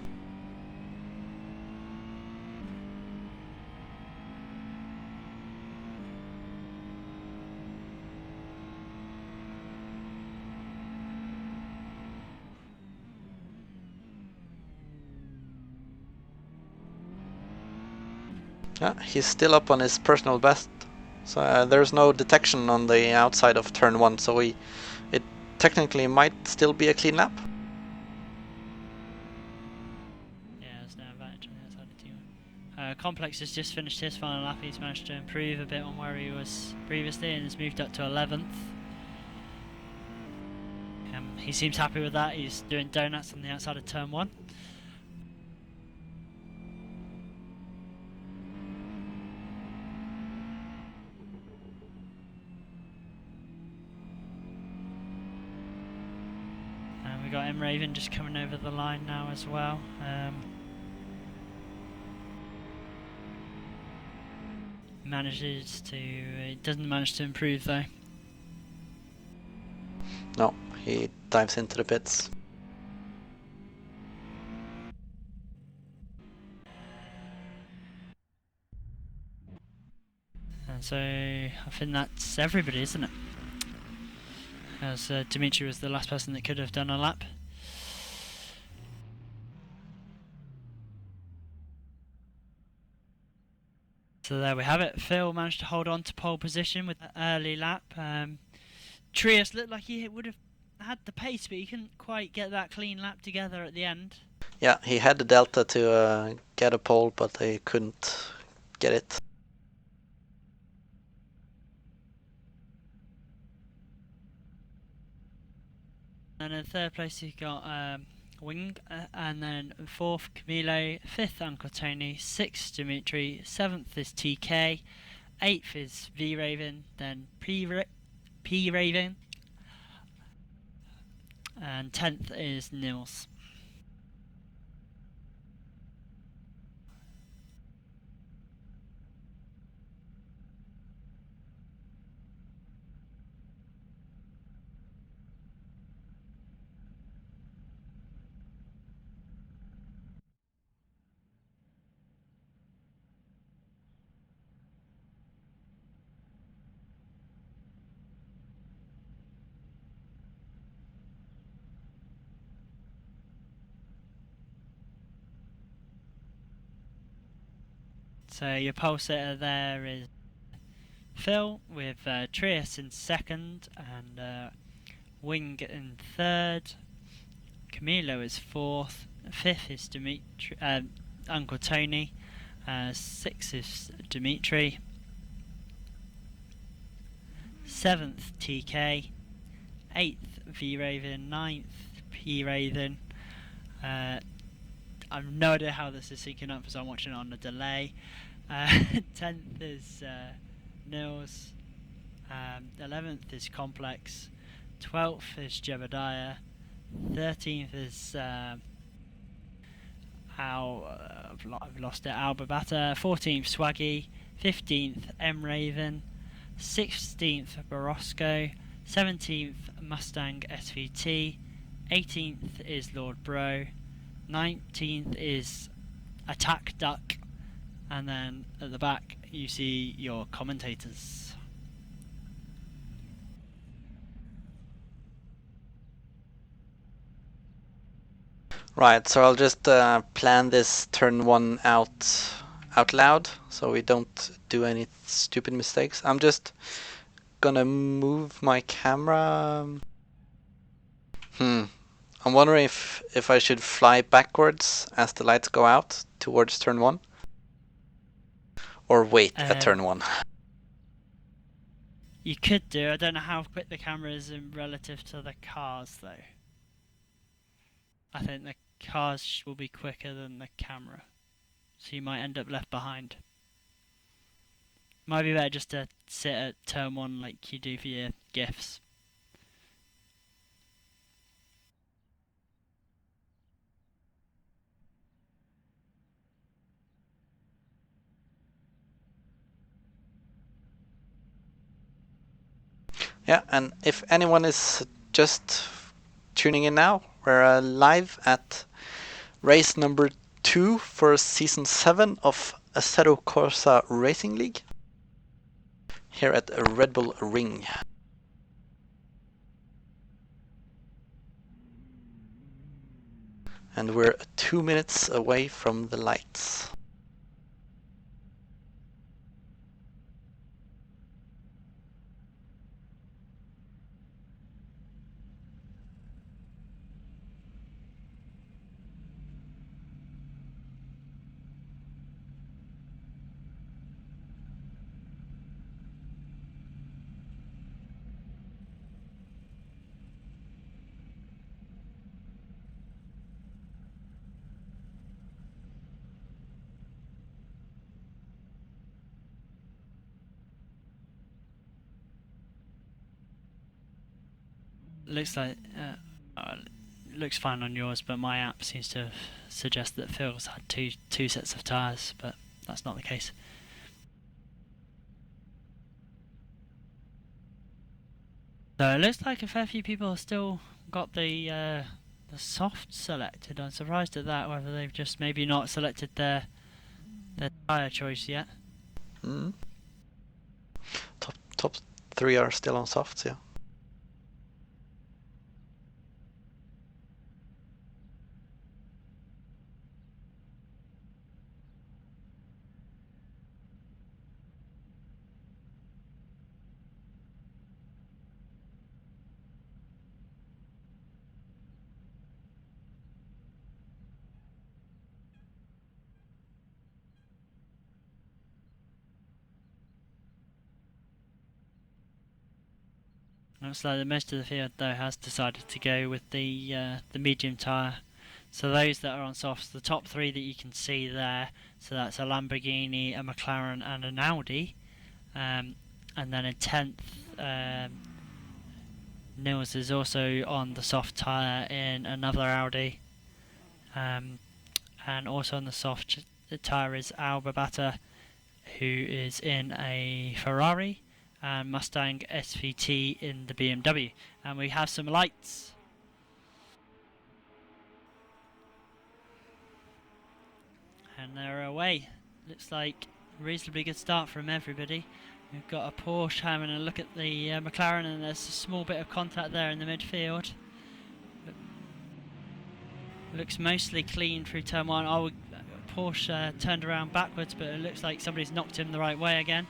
Yeah, he's still up on his personal best, so there's no detection on the outside of turn 1, so it technically might still be a clean lap. there's no advantage on the outside of T1. Complex has just finished his final lap. He's managed to improve a bit on where he was previously and has moved up to 11th. He seems happy with that. He's doing donuts on the outside of turn 1. And we got M Raven just coming over the line now as well. It doesn't manage to improve though. No, he dives into the pits. And so I think that's everybody, isn't it? As Dimitri was the last person that could have done a lap. So there we have it. Phil managed to hold on to pole position with an early lap. Trias looked like he would have had the pace, but he couldn't quite get that clean lap together at the end. Yeah, he had the delta to get a pole, but he couldn't get it. And in third place you got Wing, and then fourth Camilo, fifth Uncle Tony, sixth Dimitri, seventh is TK, eighth is V Raven, then P Raven, and 10th is Nils. So your pole sitter there is Phil with Trias in second and Wing in third. Camilo is fourth. Fifth is Uncle Tony. Sixth is Dimitri. Seventh TK. Eighth V Raven. Ninth P Raven. I've no idea how this is syncing up because I'm watching it on a delay. 10th is Nils. 11th is Complex. 12th is Jebediah. 13th is I've lost it, Albabata. 14th Swaggy. 15th M Raven. 16th Borosco. 17th Mustang SVT. 18th is Lord Bro. 19th is Attack Duck, and then at the back you see your commentators. Right, so I'll just plan this turn 1 out loud, so we don't do any stupid mistakes. I'm just gonna move my camera. I'm wondering if I should fly backwards as the lights go out towards turn 1, or wait at turn 1. You could do. I don't know how quick the camera is in relative to the cars, though. I think the cars will be quicker than the camera, so you might end up left behind. Might be better just to sit at turn 1 like you do for your GIFs. Yeah, and if anyone is just tuning in now, we're live at race number 2 for season 7 of Assetto Corsa Racing League here at Red Bull Ring. And we're 2 minutes away from the lights. Looks like looks fine on yours, but my app seems to suggest that Phil's had two sets of tyres, but that's not the case. So it looks like a fair few people have still got the soft selected. I'm surprised at that, whether they've just maybe not selected their tyre choice yet. Mm. Top 3 are still on softs, yeah. Looks like the most of the field though has decided to go with the medium tyre. So those that are on softs, the top 3 that you can see there, so that's a Lamborghini, a McLaren and an Audi. And then in 10th, Nils is also on the soft tyre in another Audi. And also on the soft tyre is Alba Bata, who is in a Ferrari, and Mustang SVT in the BMW. And we have some lights. And they're away. Looks like a reasonably good start from everybody. We've got a Porsche having a look at the McLaren, and there's a small bit of contact there in the midfield. Looks mostly clean through turn 1. Oh, Porsche turned around backwards, but it looks like somebody's knocked him the right way again.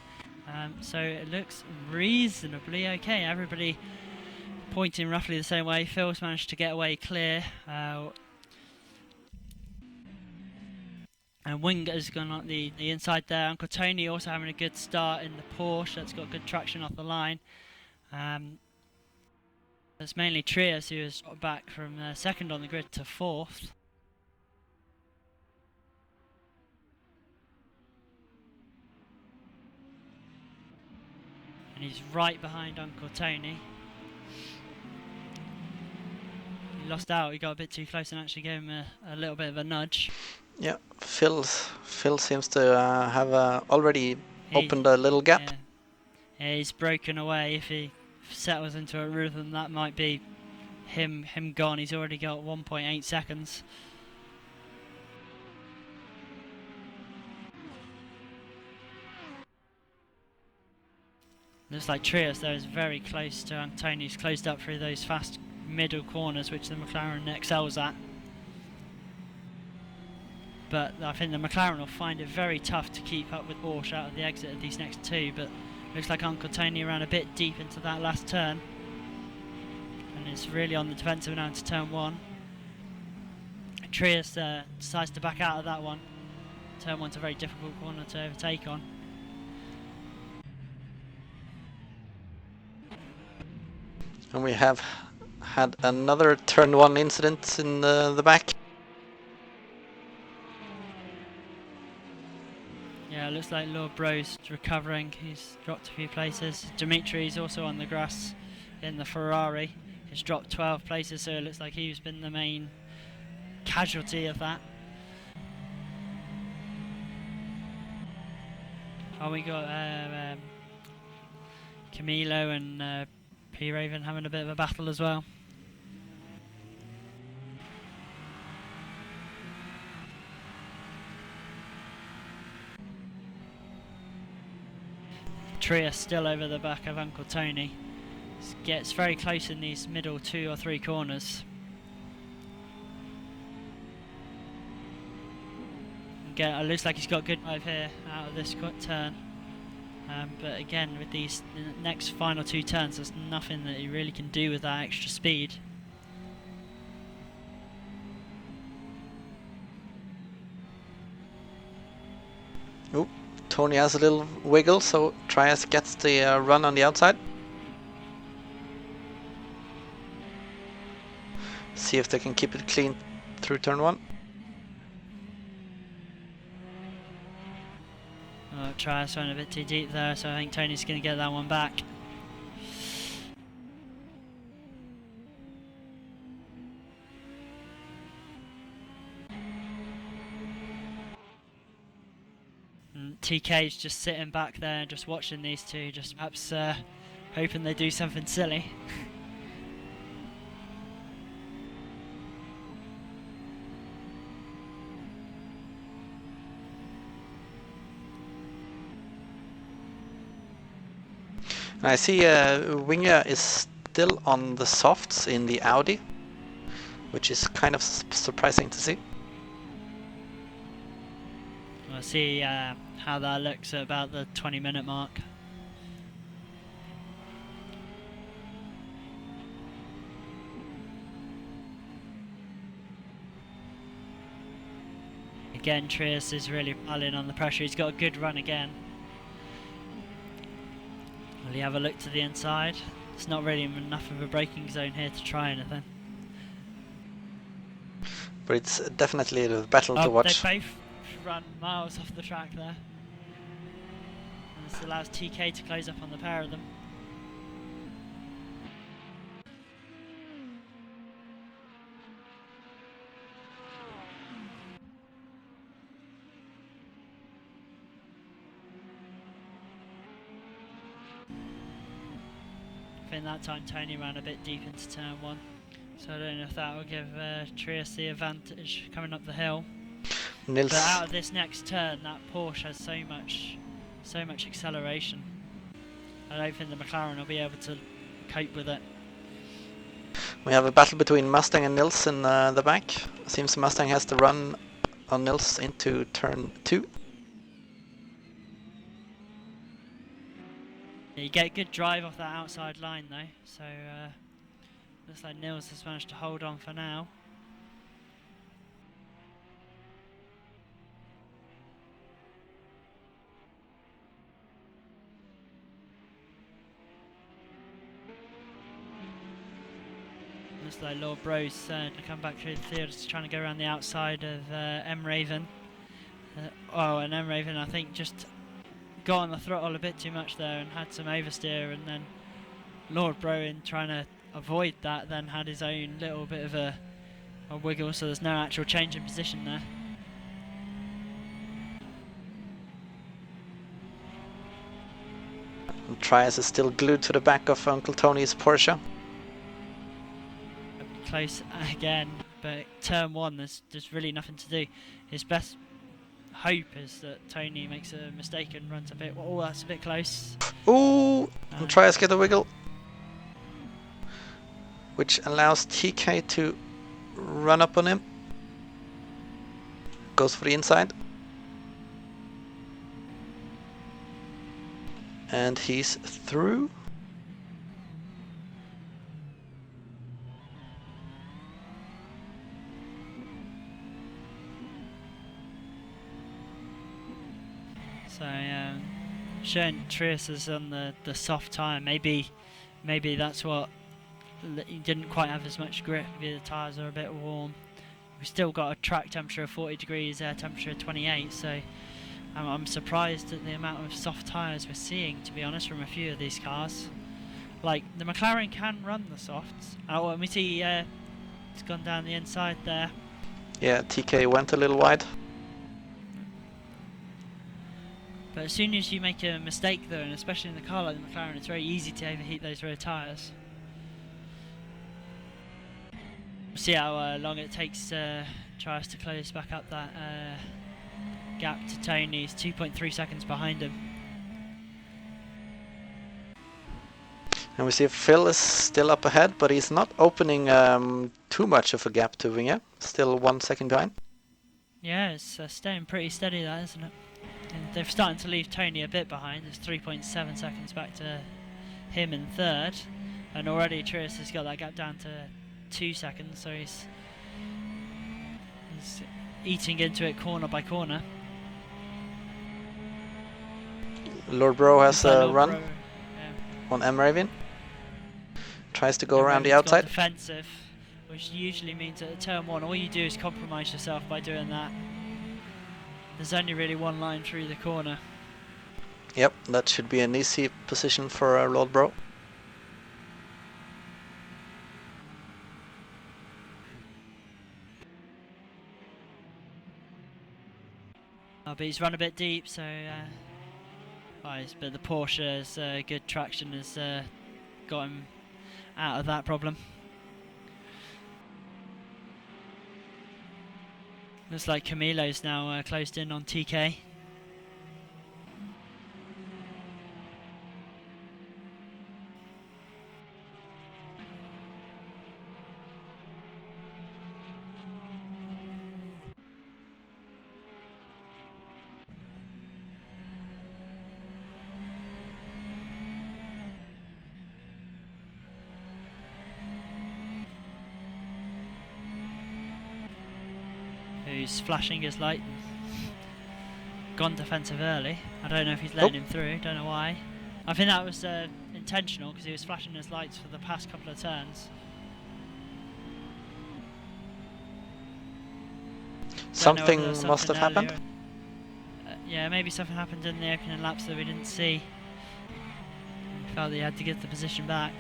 So it looks reasonably okay. Everybody pointing roughly the same way. Phil's managed to get away clear. And Winger's gone on the inside there. Uncle Tony also having a good start in the Porsche. That's got good traction off the line. It's mainly Trias who has got back from second on the grid to 4th. And he's right behind Uncle Tony. He lost out, he got a bit too close and actually gave him a little bit of a nudge. Yeah, Phil seems to have already opened a little gap. Yeah, he's broken away. If he settles into a rhythm, that might be him gone. He's already got 1.8 seconds. Looks like Trias there is very close to Antonio. He's closed up through those fast middle corners, which the McLaren excels at. But I think the McLaren will find it very tough to keep up with Porsche out of the exit of these next 2. But looks like Uncle Tony ran a bit deep into that last turn, and it's really on the defensive now into turn 1. Trias decides to back out of that one. Turn 1's a very difficult corner to overtake on. And we have had another turn 1 incident in the back. Yeah, it looks like Lord Bro's recovering. He's dropped a few places. Dimitri's also on the grass in the Ferrari. He's dropped 12 places, so it looks like he's been the main casualty of that. Oh, we got Camilo and P. Raven having a bit of a battle as well. Trias still over the back of Uncle Tony. Gets very close in these middle 2 or 3 corners. It looks like he's got good drive here out of this turn. But again, with these next final 2 turns, there's nothing that he really can do with that extra speed. Oh, Tony has a little wiggle, so Trias gets the run on the outside. See if they can keep it clean through turn 1. Trias went a bit too deep there, so I think Tony's going to get that one back. TK's just sitting back there and just watching these two, just perhaps hoping they do something silly. I see Winger is still on the softs in the Audi, which is kind of surprising to see. We'll see how that looks at about the 20-minute mark. Again, Trias is really piling on the pressure. He's got a good run again. Will he have a look to the inside? It's not really enough of a braking zone here to try anything. But it's definitely a battle to watch. They both run miles off the track there. And this allows TK to close up on the pair of them. I think that time Tony ran a bit deep into turn 1, so I don't know if that will give Trias the advantage coming up the hill. Nils. But out of this next turn, that Porsche has so much acceleration. I don't think the McLaren will be able to cope with it. We have a battle between Mustang and Nils in the back. Seems Mustang has the run on Nils into turn 2. You get a good drive off that outside line though, so looks like Nils has managed to hold on for now. Looks like Lord Bro's to come back through the field, just trying to go around the outside of M Raven. And M Raven I think just got on the throttle a bit too much there and had some oversteer, and then Lord Broin trying to avoid that then had his own little bit of a wiggle, so there's no actual change in position there. Trias is still glued to the back of Uncle Tony's Porsche. Close again, but turn 1 there's really nothing to do. His best hope is that Tony makes a mistake and runs a bit. Oh, that's a bit close. Ooh! And Trias get a wiggle, which allows TK to run up on him. Goes for the inside. And he's through. So showing Trias is on the soft tyre. Maybe that's what he didn't quite have as much grip. Maybe the tyres are a bit warm. We've still got a track temperature of 40 degrees, air temperature of 28. So I'm surprised at the amount of soft tyres we're seeing, to be honest, from a few of these cars. Like the McLaren can run the softs. Oh, and we see it's gone down the inside there. Yeah, TK went a little wide. But as soon as you make a mistake though, and especially in a car like the McLaren, it's very easy to overheat those rear tyres. We'll see how long it takes Trias to close back up that gap to Tony. He's 2.3 seconds behind him. And we see Phil is still up ahead, but he's not opening too much of a gap to Winger. Still 1 second behind. Yeah, it's staying pretty steady, that, isn't it? And they're starting to leave Tony a bit behind. It's 3.7 seconds back to him in third, and already Trias has got that gap down to 2 seconds, so he's eating into it corner by corner. Lord Bro has a run Yeah. on M Raven. Tries to go M around the Raven's got outside. defensive, which usually means at turn 1 all you do is compromise yourself by doing that. There's only really one line through the corner. Yep, that should be an easy position for Lord Bro. but he's run a bit deep, so but the Porsche's good traction has got him out of that problem. Looks like Camilo's now closed in on TK. Who's flashing his light and gone defensive early. I don't know if he's letting him through, don't know why. I think that was intentional because he was flashing his lights for the past couple of turns. Something must have happened. Yeah, maybe something happened in the opening laps that we didn't see. Felt that he had to get the position back.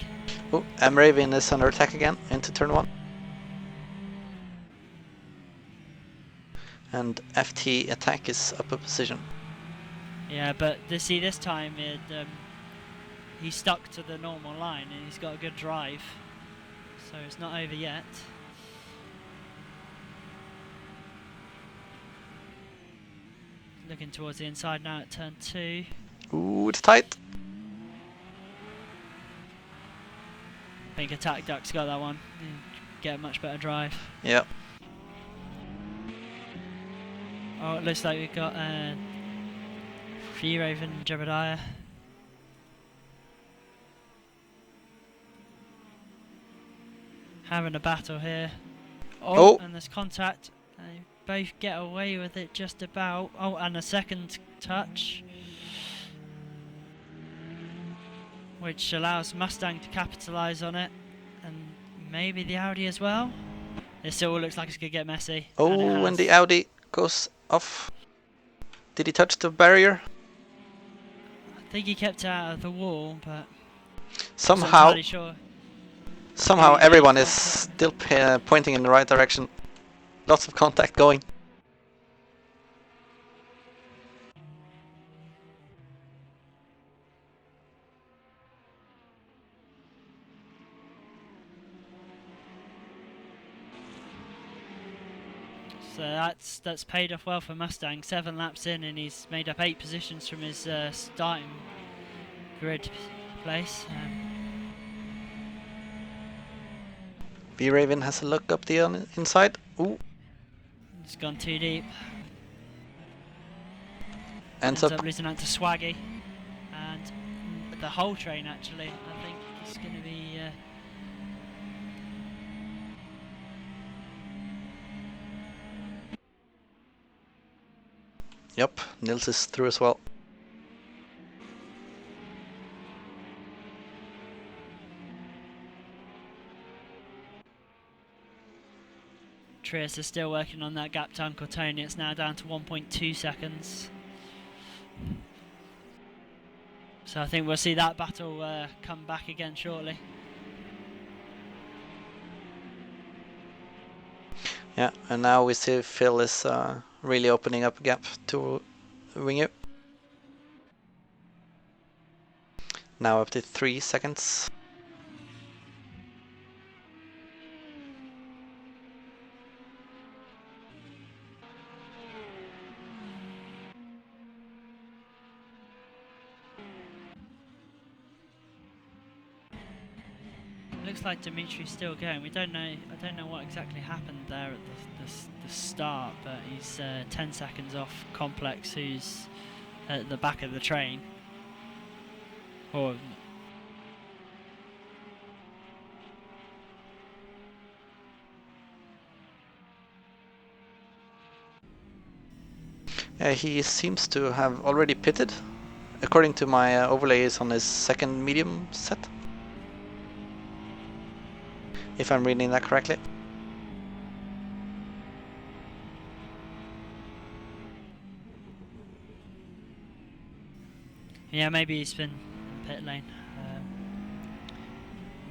Oh, Raven is under attack again into turn 1. And FT attack is up a position. Yeah, but this time he stuck to the normal line and he's got a good drive. So it's not over yet. Looking towards the inside now at turn 2. Ooh, it's tight. I think Attack Duck's got that one. Get a much better drive. Yeah. Oh, it looks like we've got Free Raven and Jebediah. Having a battle here. Oh, and there's contact. They both get away with it just about. Oh, and a second touch, which allows Mustang to capitalise on it, and maybe the Audi as well. It still looks like it's going to get messy. Oh, and the Audi goes off. Did he touch the barrier? I think he kept it out of the wall, but somehow, sure. Somehow everyone is still pointing in the right direction. Lots of contact going. So that's paid off well for Mustang. 7 laps in, and he's made up 8 positions from his starting grid place. B-Raven has a look up the inside. Ooh. It's gone too deep. Ends up up losing out to Swaggy. And the whole train, actually. I think it's going to be... Yep, Nils is through as well. Trias is still working on that gap to Uncle Tony. It's now down to 1.2 seconds. So I think we'll see that battle come back again shortly. Yeah, and now we see Phil is really opening up a gap to Wingu. Now up to 3 seconds. Looks like Dimitri's still going. We don't know. I don't know what exactly happened there at the start, but he's 10 seconds off Complex, who's at the back of the train. Or he seems to have already pitted. According to my overlay, is on his second medium set. If I'm reading that correctly. yeah, maybe he's been in pit lane.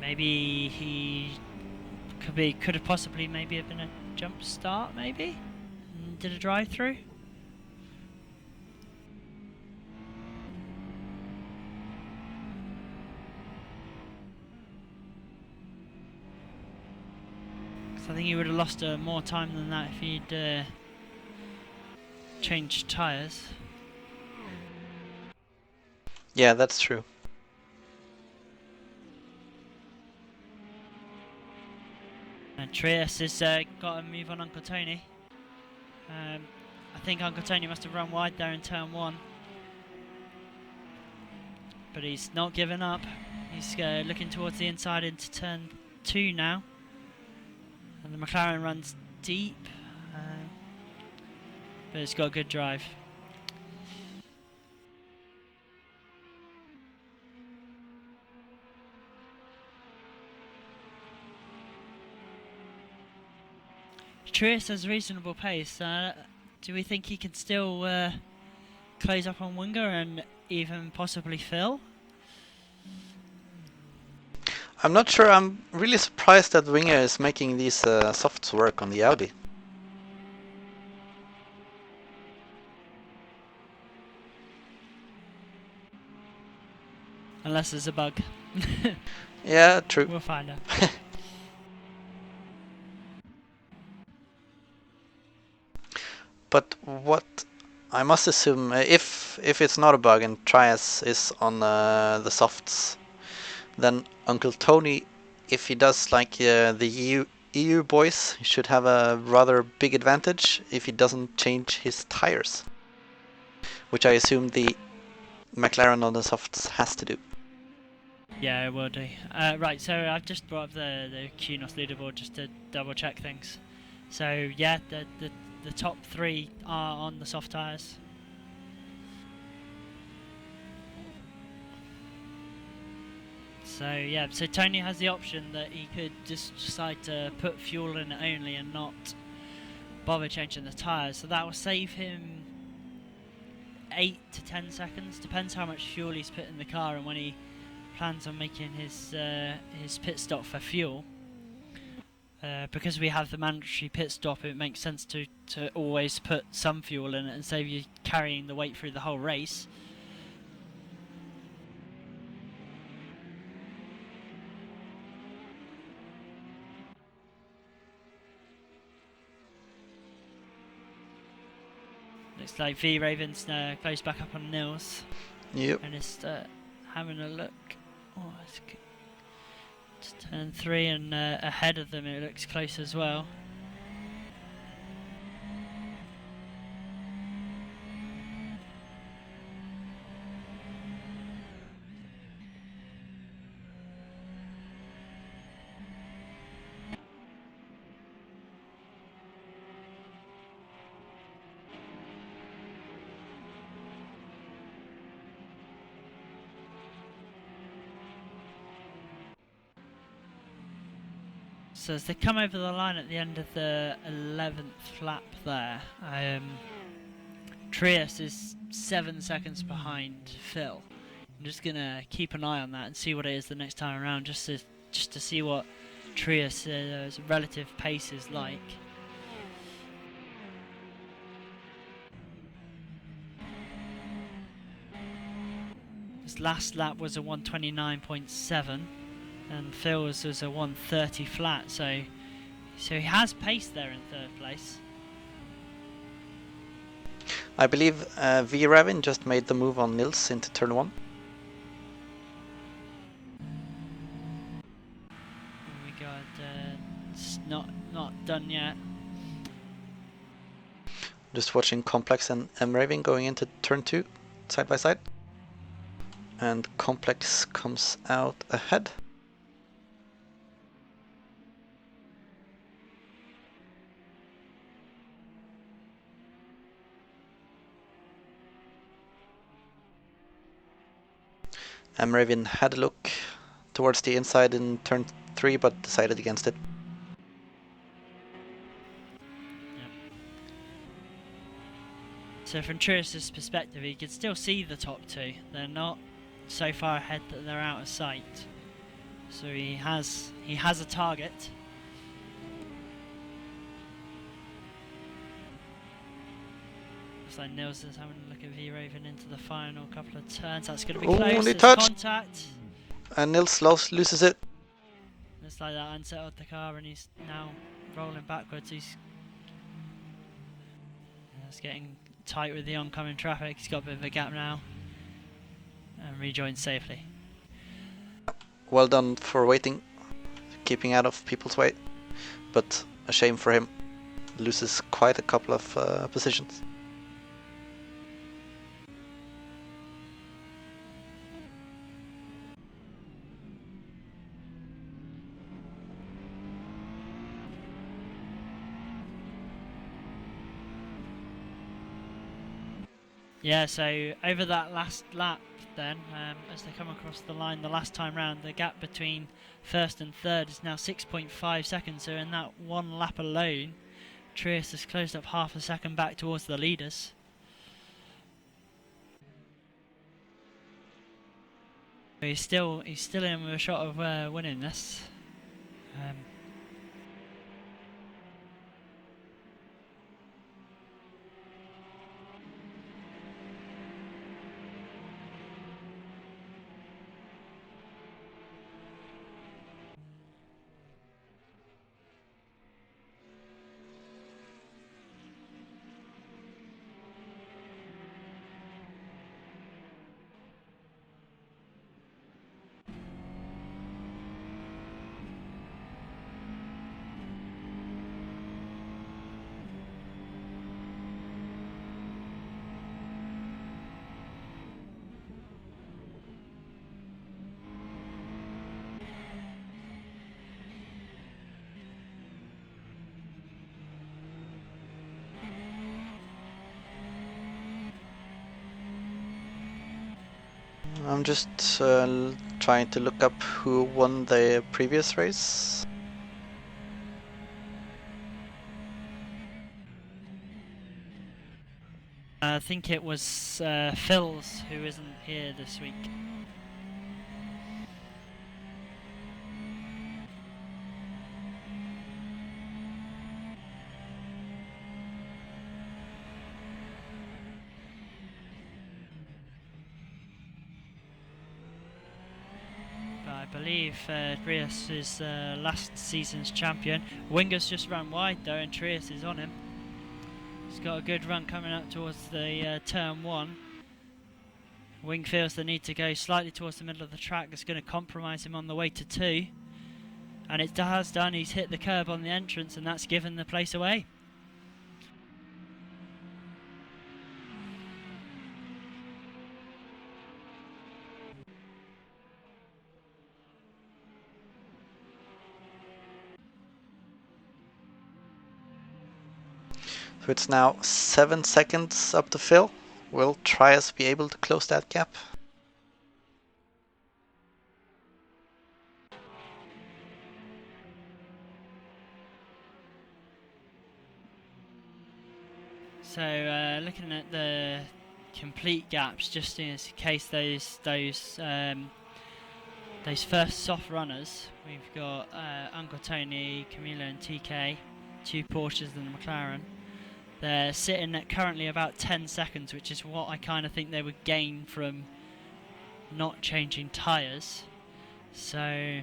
Maybe he could have possibly maybe have been a jump start, maybe, and did a drive through. think he would have lost more time than that if he'd changed tyres. Yeah, that's true. And Trias has got to move on Uncle Tony. I think Uncle Tony must have run wide there in turn 1. But he's not given up. He's looking towards the inside into turn 2 now. And the McLaren runs deep. But it's got a good drive. Trias has reasonable pace. Do we think he can still close up on Winger and even possibly Phil? I'm not sure. I'm really surprised that Winger is making these softs work on the Audi. Unless there's a bug. Yeah, true. We'll find out. But what I must assume, if it's not a bug and Trias is on the softs, then Uncle Tony, if he does like the EU boys, he should have a rather big advantage if he doesn't change his tires, which I assume the McLaren on the softs has to do. Yeah, it will do. Right, so I've just brought up the QNOS leaderboard just to double check things. So yeah, the top 3 are on the soft tyres. So yeah, so Tony has the option that he could just decide to put fuel in it only and not bother changing the tyres. So that will save him 8 to 10 seconds, depends how much fuel he's put in the car and when he plans on making his pit stop for fuel. Because we have the mandatory pit stop, it makes sense to always put some fuel in it and save you carrying the weight through the whole race. Looks like V Raven's close back up on Nils. Yep. And is having a look. Oh, it's turn 3 and ahead of them it looks close as well. So as they come over the line at the end of the 11th lap there, Trias is 7 seconds behind Phil. I'm just going to keep an eye on that and see what it is the next time around, just to see what Trias' relative pace is like. His last lap was a 129.7. and Phil's was a 130 flat, so he has pace there in 3rd place. I believe V Ravin just made the move on Nils into turn 1. We got it's not done yet. Just watching Complex and M Ravin going into turn 2 side by side, and Complex comes out ahead. Raven had a look towards the inside in turn 3, but decided against it. Yep. So from Trias' perspective, he can still see the top 2. They're not so far ahead that they're out of sight. So he has a target. Looks like Nils is having a look at V Raven into the final couple of turns. That's going to be close. Only There's touch. Contact. And Nils loses it. Looks like that unsettled the car, and he's now rolling backwards. It's getting tight with the oncoming traffic. He's got a bit of a gap now and rejoins safely. Well done for waiting, keeping out of people's way, but a shame for him. Loses quite a couple of positions. Yeah, so over that last lap then, as they come across the line the last time round, the gap between first and third is now 6.5 seconds, so in that one lap alone, Trias has closed up half a second back towards the leaders. He's still in with a shot of winning this. I'm just trying to look up who won the previous race. I think it was Phil's, who isn't here this week. I believe Trias is last season's champion. Winger's just ran wide though, and Trias is on him. He's got a good run coming up towards the turn one. Wing feels the need to go slightly towards the middle of the track. That's going to compromise him on the way to two. And it has done. He's hit the curb on the entrance, and that's given the place away. So it's now 7 seconds up to Phil. Will Trias be able to close that gap? So looking at the complete gaps, just in case those first soft runners, we've got Uncle Tony, Camilo and TK, two Porsches and a McLaren. They're sitting at currently about 10 seconds, which is what I kind of think they would gain from not changing tyres. So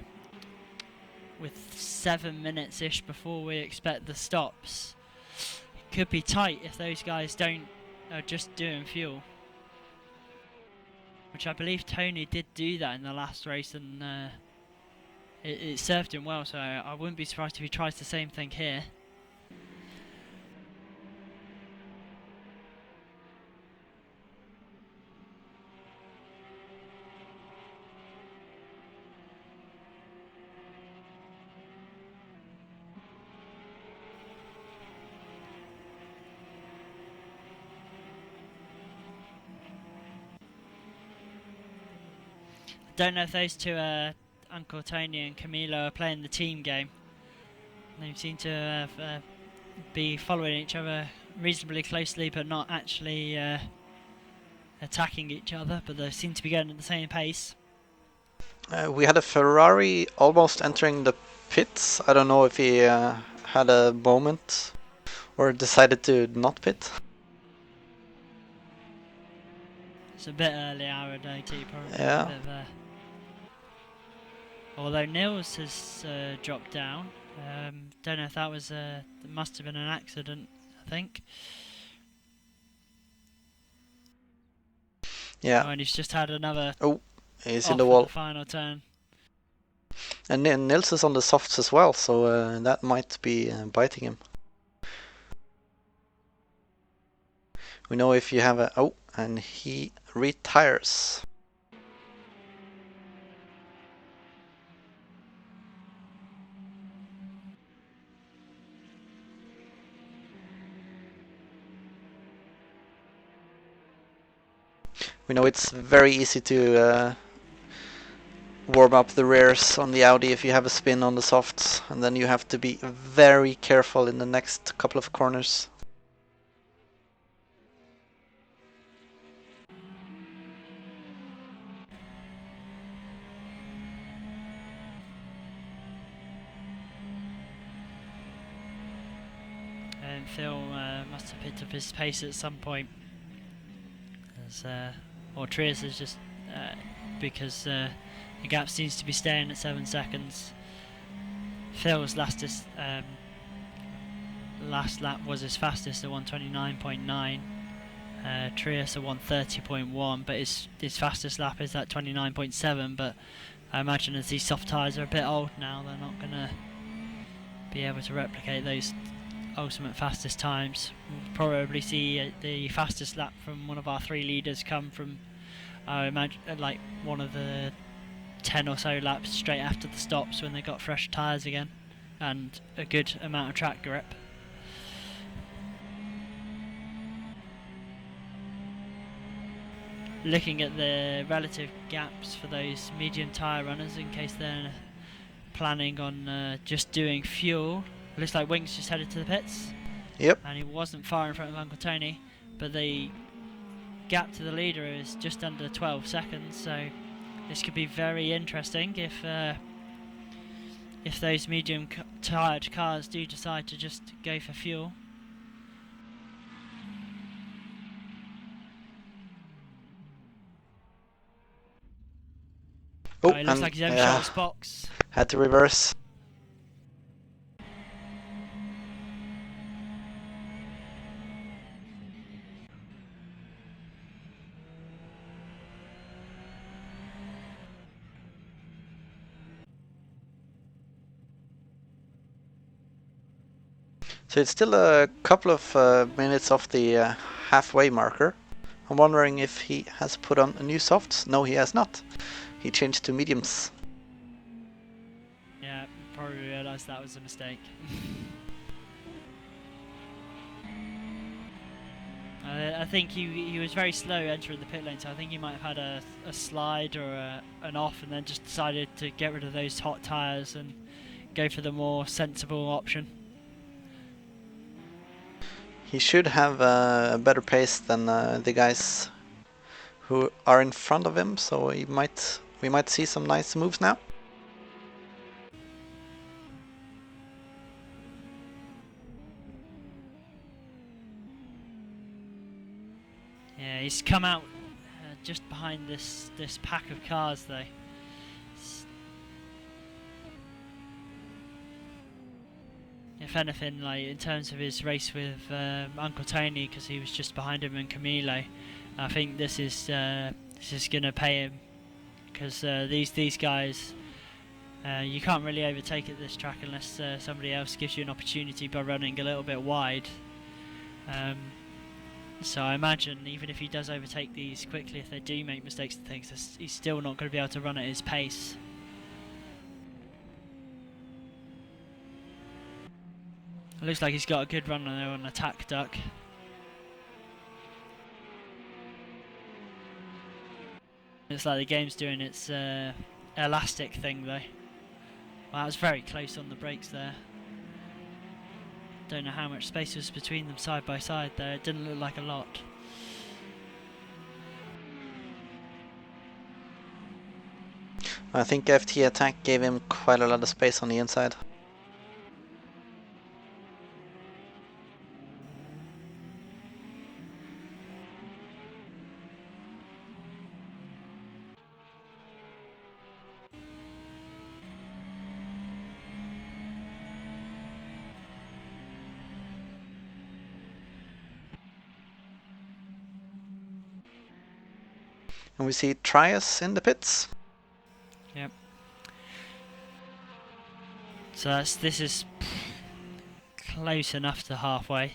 with 7 minutes-ish before we expect the stops, it could be tight if those guys are just doing fuel. Which I believe Tony did do that in the last race, and it served him well, so I wouldn't be surprised if he tries the same thing here. Don't know if those two, Uncle Tony and Camilo, are playing the team game. They seem to be following each other reasonably closely, but not actually attacking each other. But they seem to be going at the same pace. We had a Ferrari almost entering the pits. I don't know if he had a moment or decided to not pit. It's a bit early hour at OT, probably. Yeah. Although Nils has dropped down. Don't know if that was that must have been an accident, I think. Yeah. Oh, and he's just had another Oh, he's in off the at wall. the final turn. And Nils is on the softs as well, so that might be biting him. We know if you have a... Oh, and he retires. We know it's very easy to warm up the rears on the Audi if you have a spin on the softs, and then you have to be very careful in the next couple of corners. And Phil must have picked up his pace at some point. As, or Trias is just because the gap seems to be staying at 7 seconds. Phil's last lap was his fastest at 129.9. Trias at 130.1, but his fastest lap is at 29.7. But I imagine as these soft tyres are a bit old now, they're not going to be able to replicate those ultimate fastest times. We'll probably see the fastest lap from one of our 3 leaders come from, I imagine, like one of the 10 or so laps straight after the stops when they got fresh tyres again and a good amount of track grip. Looking at the relative gaps for those medium tyre runners in case they're planning on just doing fuel. Looks like Winks just headed to the pits. Yep. And he wasn't far in front of Uncle Tony, but the gap to the leader is just under 12 seconds, so this could be very interesting if those medium tired cars do decide to just go for fuel. Oh, It looks like he's overshot his box. Had to reverse. So it's still a couple of minutes off the halfway marker. I'm wondering if he has put on new softs. No, he has not. He changed to mediums. Yeah, probably realised that was a mistake. I think he was very slow entering the pit lane, so I think he might have had a slide or an off and then just decided to get rid of those hot tyres and go for the more sensible option. He should have a better pace than the guys who are in front of him, so we might see some nice moves now. Yeah, he's come out just behind this pack of cars though. If anything, like in terms of his race with Uncle Tony, because he was just behind him in Camilo, I think this is going to pay him, because these guys, you can't really overtake at this track unless somebody else gives you an opportunity by running a little bit wide. So I imagine even if he does overtake these quickly, if they do make mistakes and things, he's still not going to be able to run at his pace. It looks like he's got a good run there on attack duck. Looks like the game's doing its elastic thing though. Well, that was very close on the brakes there. Don't know how much space was between them side by side there. It didn't look like a lot. I think FT attack gave him quite a lot of space on the inside. And we see Trias in the pits. Yep. So this is close enough to halfway.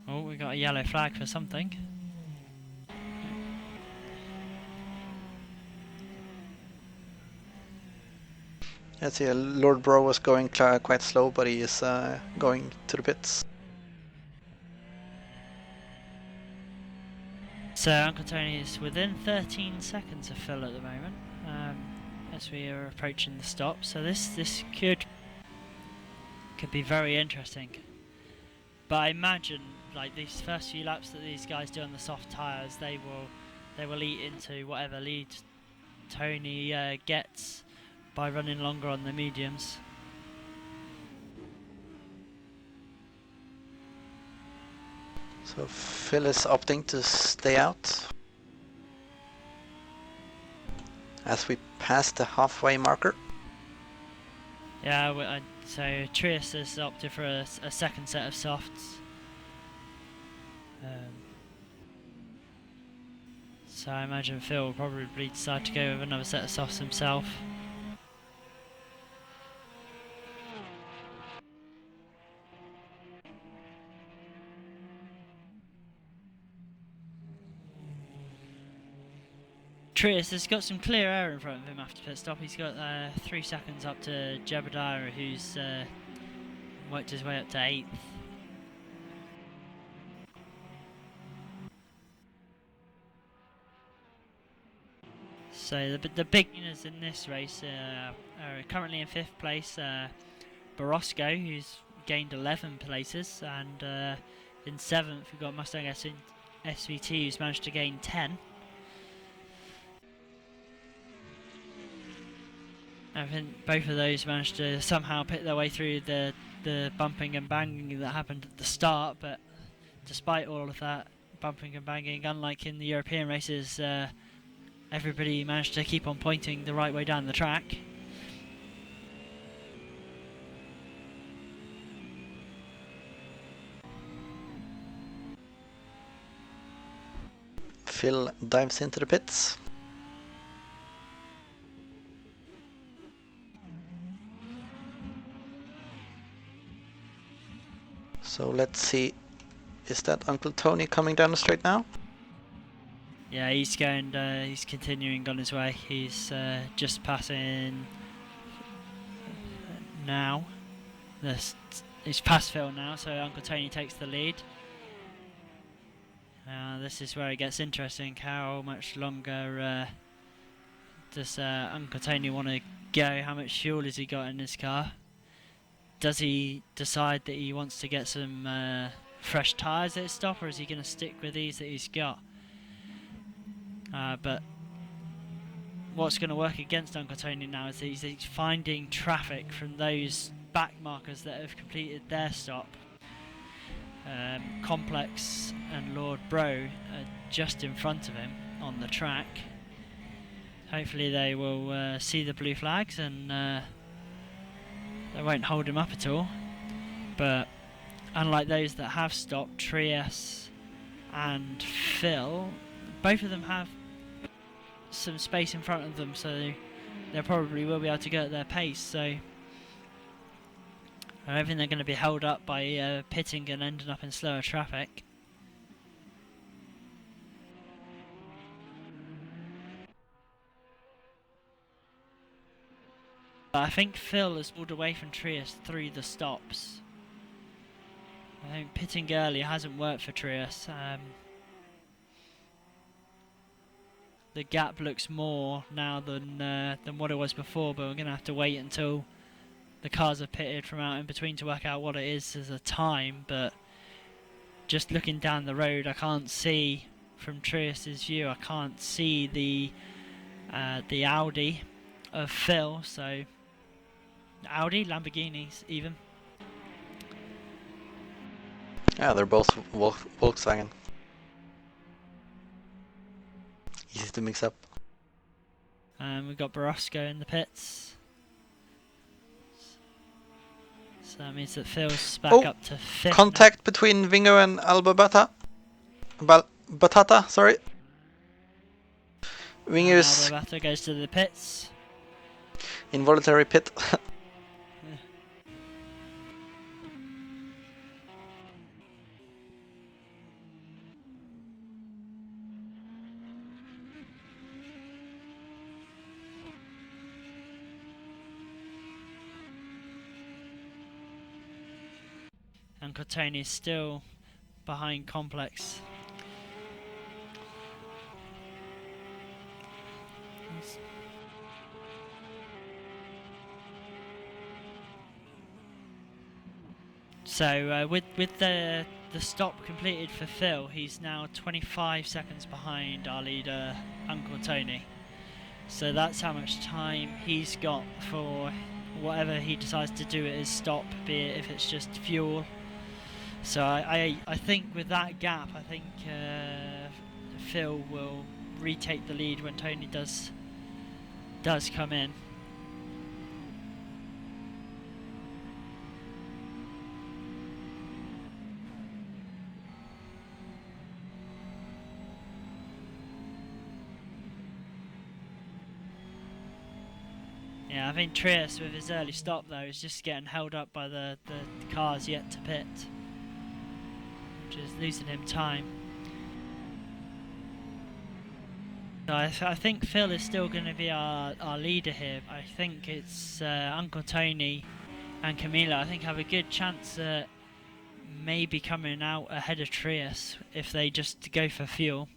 Oh, we got a yellow flag for something. Let's see, Lord Bro was going quite slow, but he is going to the pits. So Uncle Tony is within 13 seconds of Phil at the moment, as we are approaching the stop. So this could be very interesting. But I imagine, like, these first few laps that these guys do on the soft tyres, they will eat into whatever lead Tony gets by running longer on the mediums. So Phil is opting to stay out as we pass the halfway marker. Yeah, so Trias has opted for a second set of softs. So I imagine Phil will probably decide to go with another set of softs himself. Trias has got some clear air in front of him after pit stop. He's got 3 seconds up to Jebediah, who's worked his way up to 8th. So the big winners in this race are currently in 5th place Borosco, who's gained 11 places, and in 7th we've got Mustang SVT, who's managed to gain 10. I think both of those managed to somehow pick their way through the bumping and banging that happened at the start, but despite all of that bumping and banging, unlike in the European races, everybody managed to keep on pointing the right way down the track. Phil dives into the pits. So let's see, is that Uncle Tony coming down the straight now? Yeah, he's going. He's continuing on his way. He's just passing now. He's past Phil now, so Uncle Tony takes the lead. This is where it gets interesting. How much longer does Uncle Tony want to go? How much fuel has he got in his car? Does he decide that he wants to get some fresh tyres at his stop, or is he going to stick with these that he's got? But what's going to work against Uncle Tony now is that he's finding traffic from those back markers that have completed their stop. Complex and Lord Bro are just in front of him on the track. Hopefully they will see the blue flags and they won't hold him up at all. But unlike those that have stopped, Trias and Phil, both of them have some space in front of them, so they probably will be able to go at their pace. So I don't think they're going to be held up by pitting and ending up in slower traffic. But I think Phil has pulled away from Trias through the stops. I think pitting early hasn't worked for Trias. The gap looks more now than what it was before, but we're going to have to wait until the cars are pitted from out in between to work out what it is as a time. But just looking down the road, I can't see, from Trias's view, I can't see the Audi of Phil. So Audi, Lamborghinis even. Yeah, they're both Volkswagen. easy to mix up. We've got Borosco in the pits. So that means that Phil's back up to 5th. Contact between Vingo and Batata, sorry. Vingo is Albabata goes to the pits. involuntary pit. Uncle Tony's still behind Complex. So with the stop completed for Phil, he's now 25 seconds behind our leader, Uncle Tony. So that's how much time he's got for whatever he decides to do at his stop, be it if it's just fuel. So I think with that gap, I think Phil will retake the lead when Tony does come in. Yeah, I think Trias with his early stop though is just getting held up by the cars yet to pit, which is losing him time. So I think Phil is still going to be our leader here. I think it's Uncle Tony and Camilo, I think, have a good chance at maybe coming out ahead of Trias if they just go for fuel.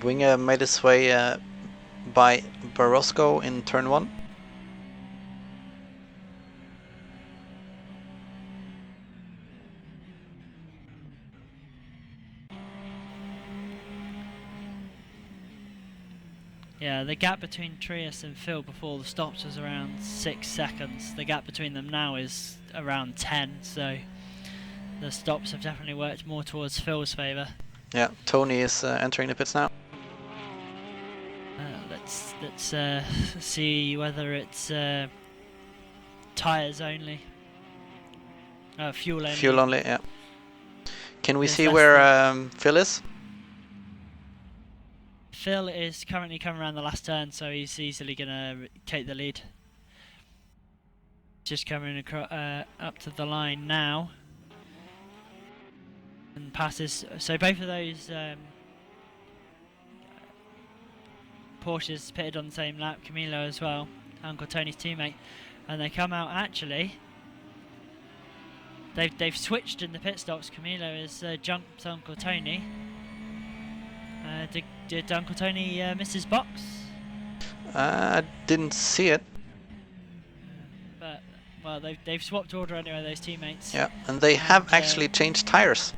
Winger made his way by Borosco in turn 1. Yeah, the gap between Trias and Phil before the stops was around 6 seconds. The gap between them now is around 10, so the stops have definitely worked more towards Phil's favour. Yeah, Tony is entering the pits now. Let's see whether it's tyres only. Fuel only. Fuel only, yeah. Can we There's see less where Phil is? Phil is currently coming around the last turn, so he's easily going to take the lead. Just coming up to the line now. And passes. So both of those Porsches pitted on the same lap, Camilo as well, Uncle Tony's teammate, and they come out actually. They've switched in the pit stops. Camilo has jumped Uncle Tony. Did Uncle Tony miss his box? I didn't see it. But well, they've swapped order anyway. Those teammates. Yeah, and they have actually changed tires.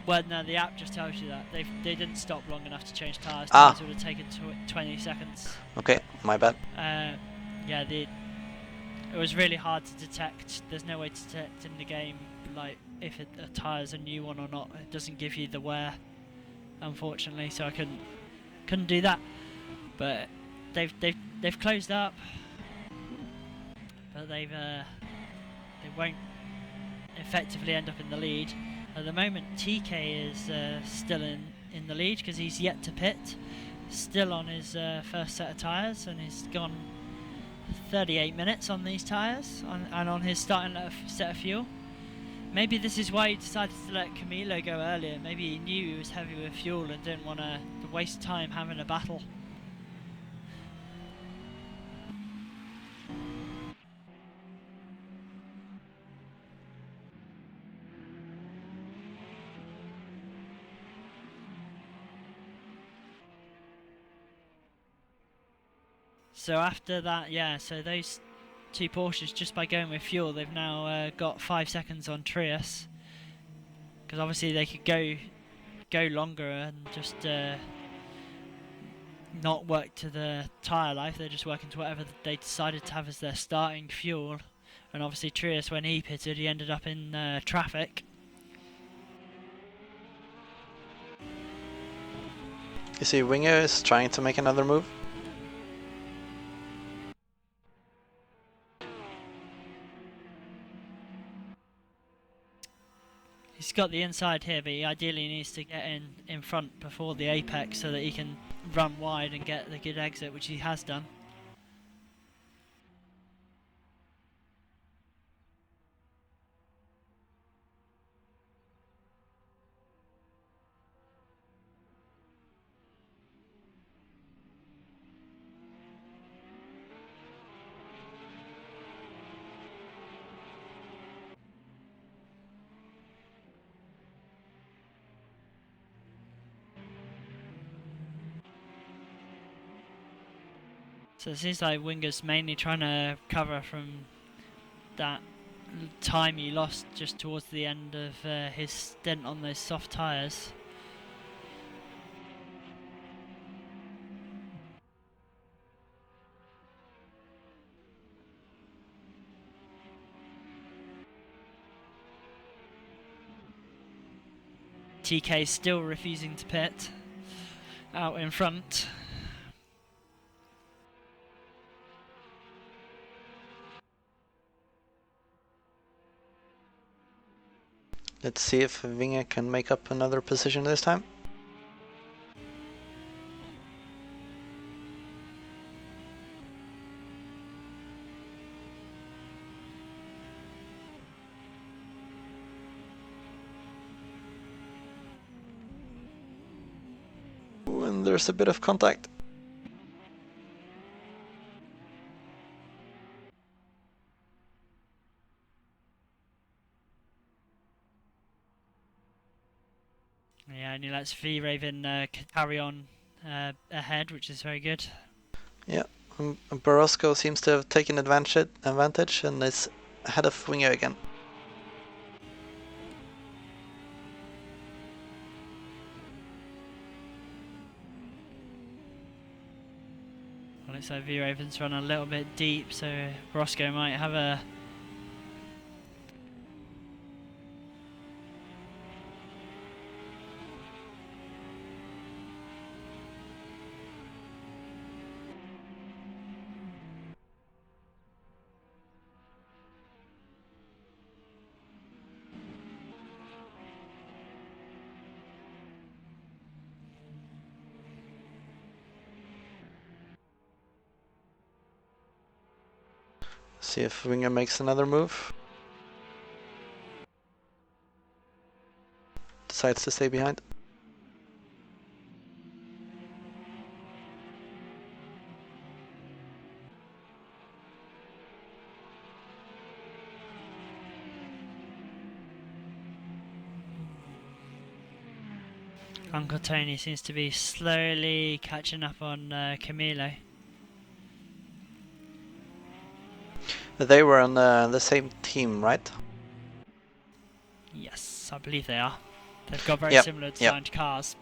Well, no, the app just tells you that they didn't stop long enough to change tyres. Ah. Tyres would have taken 20 seconds. Okay, my bad. Yeah, it was really hard to detect. There's no way to detect in the game, like if a tyre's a new one or not. It doesn't give you the wear, unfortunately. So I couldn't do that. But they've closed up. But they won't effectively end up in the lead. At the moment, TK is still in the lead because he's yet to pit, still on his first set of tyres, and he's gone 38 minutes on these tyres and on his starting set of fuel. Maybe this is why he decided to let Camilo go earlier. Maybe he knew he was heavy with fuel and didn't want to waste time having a battle. So after that, yeah, so those two Porsches, just by going with fuel, they've now got 5 seconds on Trias. Because obviously they could go longer and just not work to the tyre life. They're just working to whatever they decided to have as their starting fuel. And obviously Trias, when he pitted, he ended up in traffic. You see Winger is trying to make another move. He's got the inside here, but he ideally needs to get in front before the apex so that he can run wide and get the good exit, which he has done. So it seems like Winger's mainly trying to cover from that time he lost just towards the end of his stint on those soft tyres. TK still refusing to pit out in front. Let's see if Winger can make up another position this time. And there's a bit of contact. Yeah, and he lets V Raven carry on ahead, which is very good. Yeah, Borosco seems to have taken advantage and is ahead of Winger again. Well, looks like V Raven's run a little bit deep, so Roscoe might have a See if Winger makes another move. Decides to stay behind. Uncle Tony seems to be slowly catching up on Camilo. They were on the same team, right? Yes, I believe they are. They've got very Yep, similar designed cars.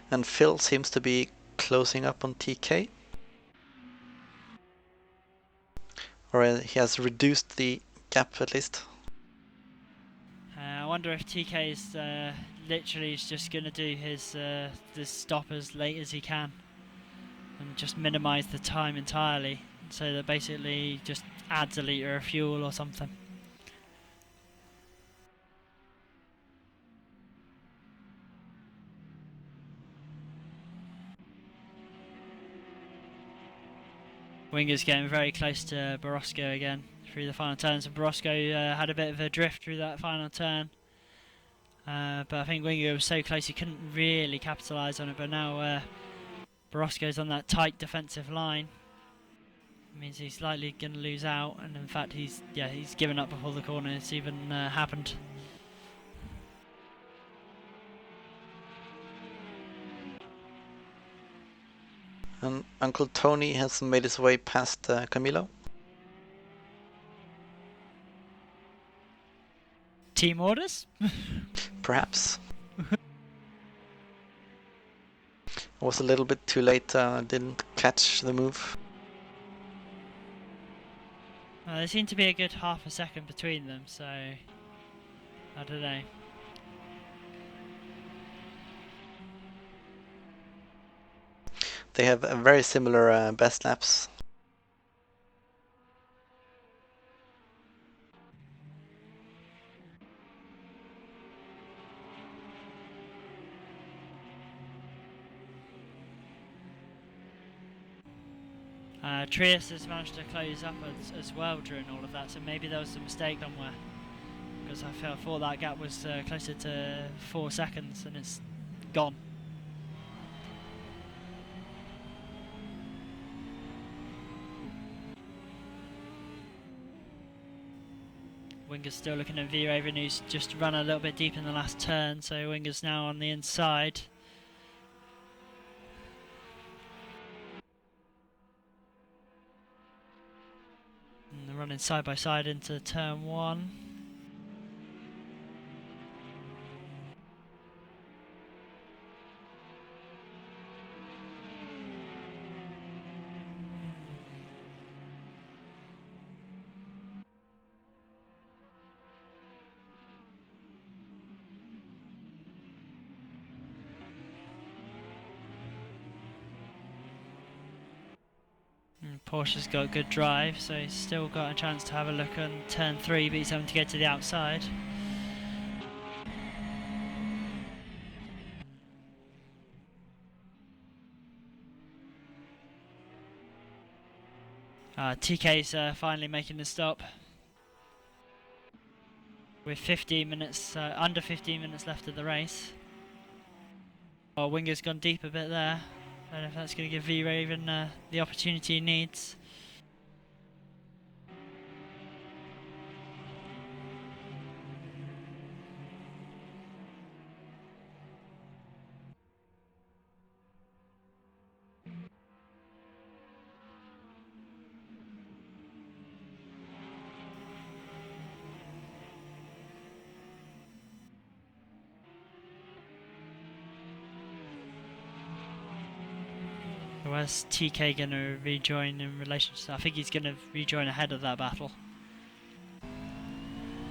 And Phil seems to be closing up on TK. Or he has reduced the gap at least. I wonder if TK is literally just going to do his stop as late as he can and just minimise the time entirely, so that basically just adds a litre of fuel or something. Winger's getting very close to Borosco again through the final turns, and Borosco had a bit of a drift through that final turn. But I think Winger was so close he couldn't really capitalise on it, but now Borosco's on that tight defensive line. It means he's likely going to lose out, and in fact he's given up before the corner's even happened. And Uncle Tony has made his way past Camilo. Team orders? Perhaps. I was a little bit too late, didn't catch the move. There seemed to be a good half a second between them, so I don't know. They have a very similar best laps. Trias has managed to close up as well during all of that, so maybe there was a mistake somewhere. Because I thought that gap was closer to 4 seconds and it's gone. Winger's still looking at V-Raven, who's just run a little bit deep in the last turn, so Winger's now on the inside. And they're running side by side into turn 1. Porsche's got a good drive, so he's still got a chance to have a look on turn 3, but he's having to get to the outside. TK's finally making the stop. With 15 minutes, under 15 minutes left of the race. Oh, Winger's gone deep a bit there. I don't know if that's going to give V-Raven the opportunity he needs. Where's TK going to rejoin in relation to that? I think he's going to rejoin ahead of that battle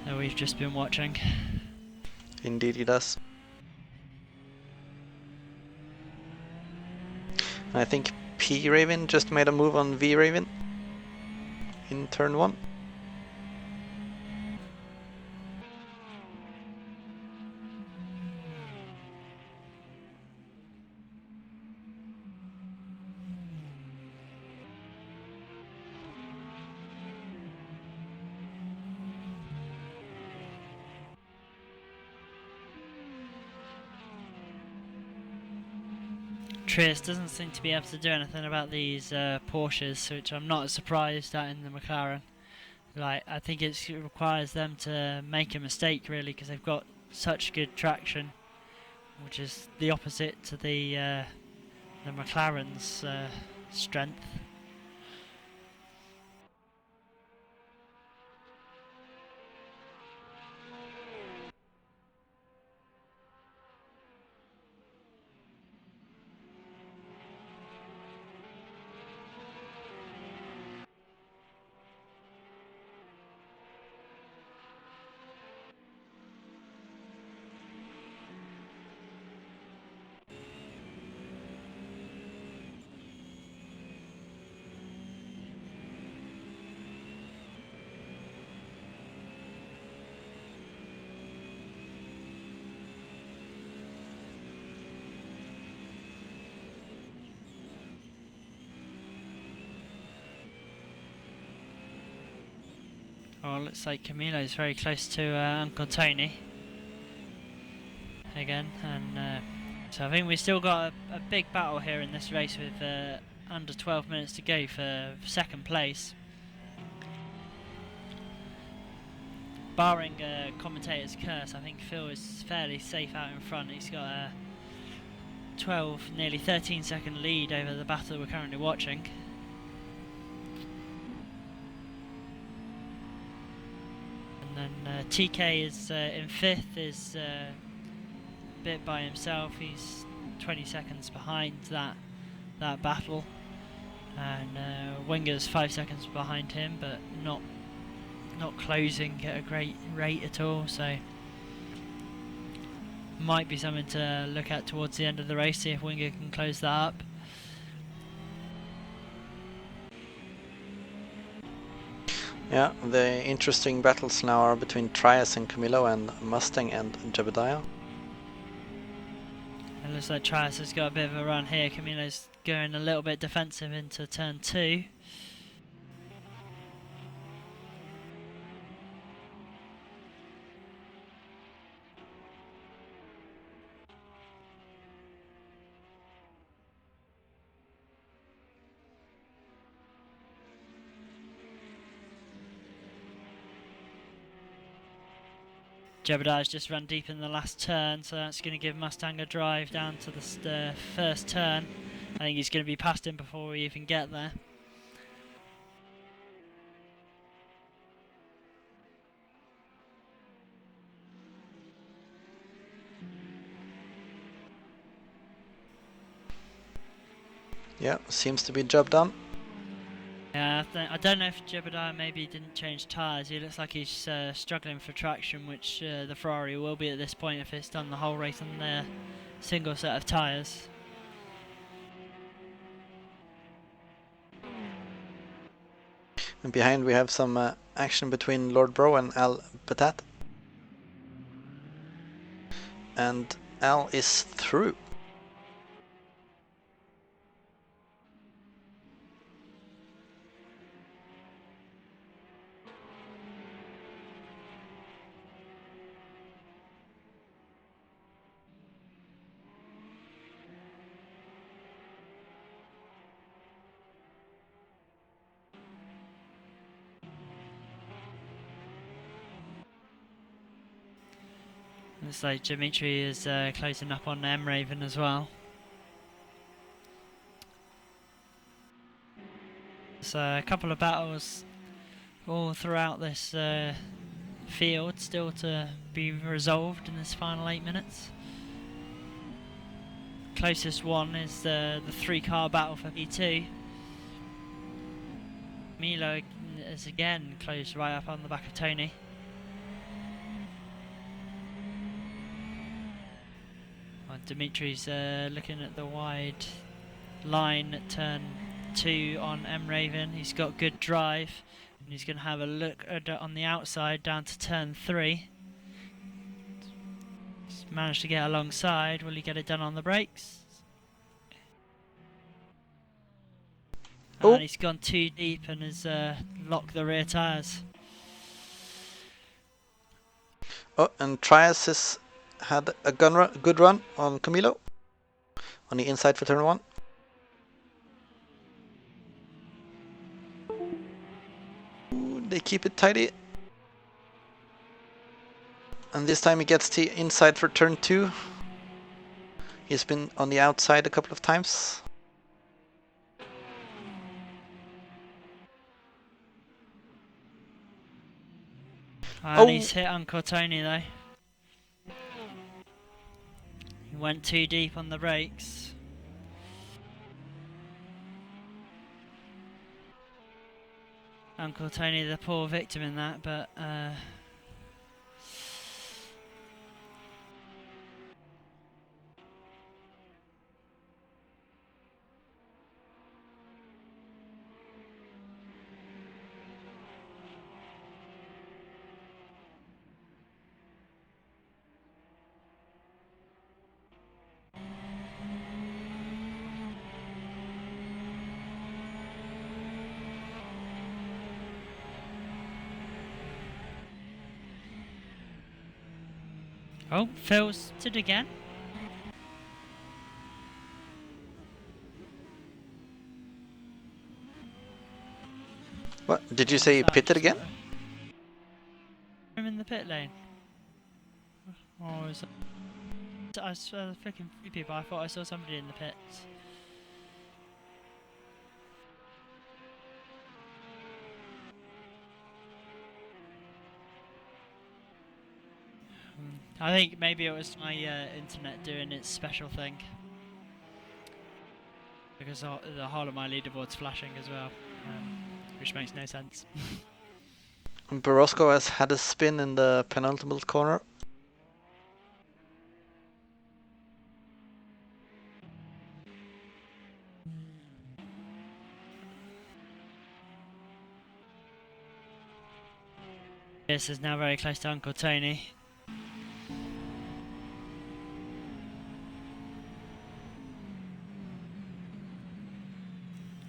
that we've just been watching. Indeed he does. I think P-Raven just made a move on V-Raven in turn 1. Trias doesn't seem to be able to do anything about these Porsches, which I'm not surprised at in the McLaren. Like, I think it requires them to make a mistake really, because they've got such good traction, which is the opposite to the McLaren's strength. Oh, looks like Camilo's very close to Uncle Tony again, and so I think we've still got a big battle here in this race with under 12 minutes to go for second place. Barring commentator's curse, I think Phil is fairly safe out in front. He's got a 12, nearly 13 second lead over the battle we're currently watching. And then TK is in 5th, is bit by himself. He's 20 seconds behind that battle, and Winger's 5 seconds behind him, but not closing at a great rate at all. So might be something to look at towards the end of the race, see if Winger can close that up. Yeah, the interesting battles now are between Trias and Camilo and Mustang and Jebediah. It looks like Trias has got a bit of a run here. Camilo's going a little bit defensive into turn 2. Jebediah's just run deep in the last turn, so that's going to give Mustang a drive down to the first turn. I think he's going to be past him before we even get there. Yeah, seems to be job done. Yeah, I don't know if Jebediah maybe didn't change tyres. He looks like he's struggling for traction, which the Ferrari will be at this point if it's done the whole race on their single set of tyres. And behind we have some action between Lord Bro and Al Batat. And Al is through. Looks like Dimitri is closing up on M Raven as well. So a couple of battles all throughout this field still to be resolved in this final 8 minutes. Closest one is the 3-car battle for P2. Milo is again closed right up on the back of Tony. Well, Dimitri's looking at the wide line at turn 2 on M Raven. He's got good drive, and he's going to have a look at, on the outside down to turn 3. He's managed to get alongside. Will he get it done on the brakes? Oh. And he's gone too deep and has locked the rear tyres. Oh, and Trias has had a good run on Camilo on the inside for turn 1. Ooh, they keep it tidy. And this time he gets the inside for turn 2. He's been on the outside a couple of times. And he's hit Uncle Tony though. He went too deep on the brakes. Uncle Tony, the poor victim in that, but oh, Phil's did again. What? Did you say he pitted again? I'm in the pit lane. Or is it? I saw the freaking 3 people. I thought I saw somebody in the pits. I think maybe it was my internet doing its special thing. Because the whole of my leaderboard's flashing as well, which makes no sense. Borosco has had a spin in the penultimate corner. This is now very close to Uncle Tony.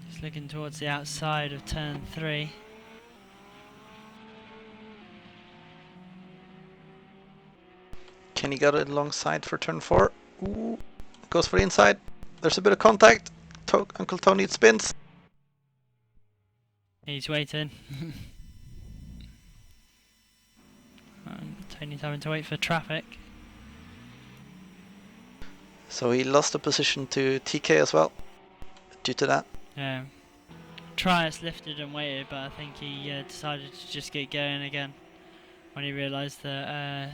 Just looking towards the outside of turn 3. Can he get it alongside for turn 4? Ooh, goes for the inside. There's a bit of contact. Uncle Tony spins. He's waiting. Tony's having to wait for traffic. So he lost the position to TK as well, due to that. Yeah. Trias lifted and waited, but I think he decided to just get going again when he realised that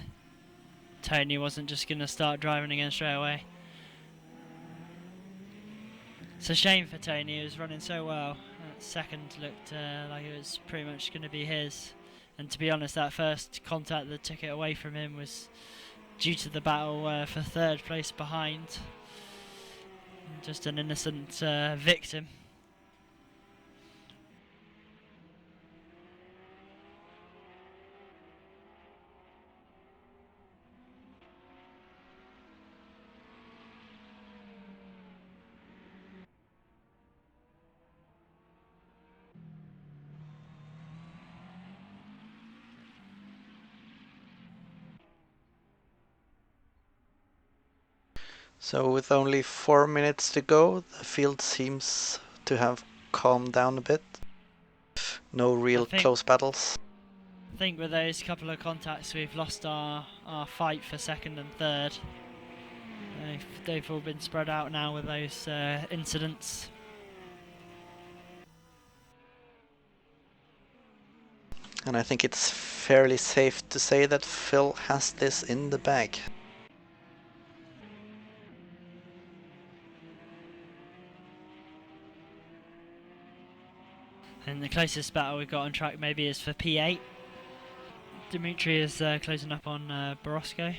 Tony wasn't just going to start driving again straight away. It's a shame for Tony, he was running so well. That second looked like it was pretty much going to be his. And to be honest, that first contact that took it away from him was due to the battle for third place behind. Just an innocent victim. So with only 4 minutes to go, the field seems to have calmed down a bit. No real close battles. I think with those couple of contacts we've lost our fight for second and third. They've all been spread out now with those incidents. And I think it's fairly safe to say that Phil has this in the bag. And the closest battle we've got on track maybe is for P8. Dimitri is closing up on Borosco.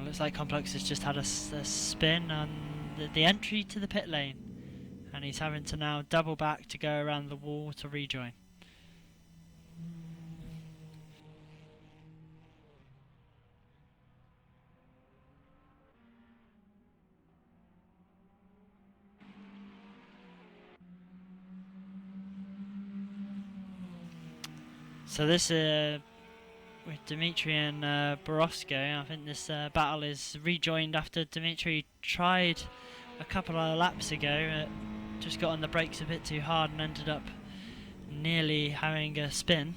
Looks like Complex has just had a spin on the entry to the pit lane. And he's having to now double back to go around the wall to rejoin. So this with Dimitri and Borosco, I think this battle is rejoined after Dimitri tried a couple of laps ago, just got on the brakes a bit too hard and ended up nearly having a spin.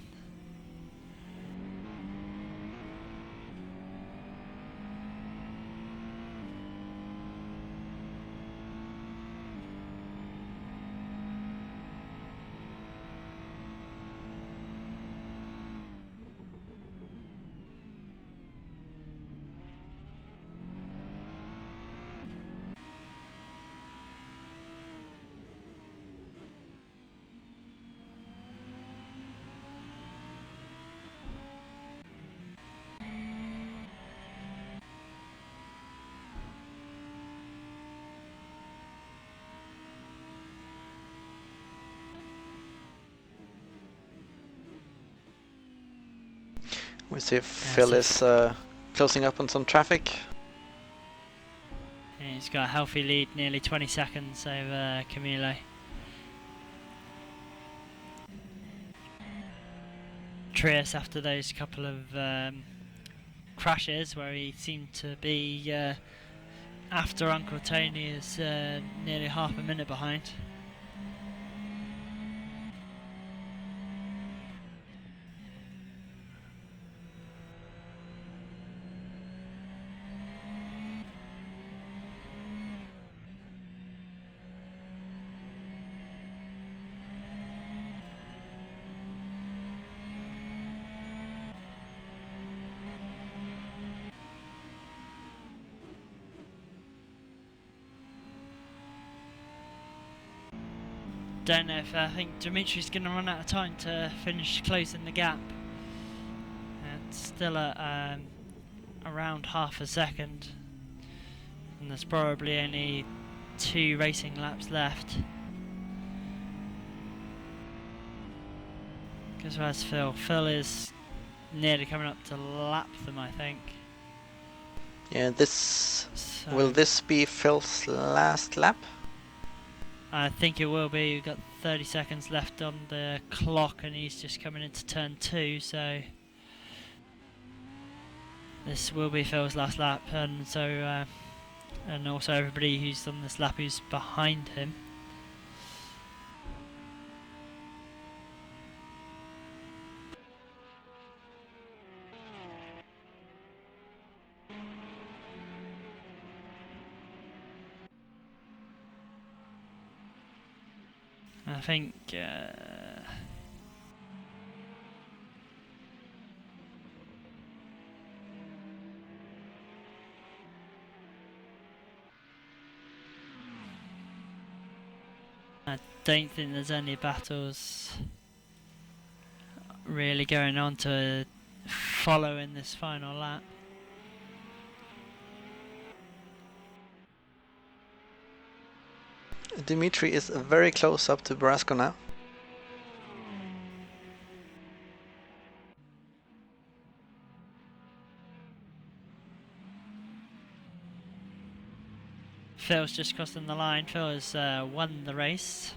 We see if Phil is closing up on some traffic. Yeah, he's got a healthy lead, nearly 20 seconds over Camilo. Trias, after those couple of crashes where he seemed to be after Uncle Tony, is nearly half a minute behind. don't know if I think Dimitri's going to run out of time to finish closing the gap. It's still at around half a second, and there's probably only 2 racing laps left. Because where's Phil? Phil is nearly coming up to lap them, I think. Yeah, this So will this be Phil's last lap? I think it will be. We've got 30 seconds left on the clock, and he's just coming into turn 2, so this will be Phil's last lap, and so and also everybody who's on this lap who's behind him. I think I don't think there's any battles really going on to follow in this final lap. Dimitri is very close up to Brasco now. Phil's just crossing the line. Phil has won the race.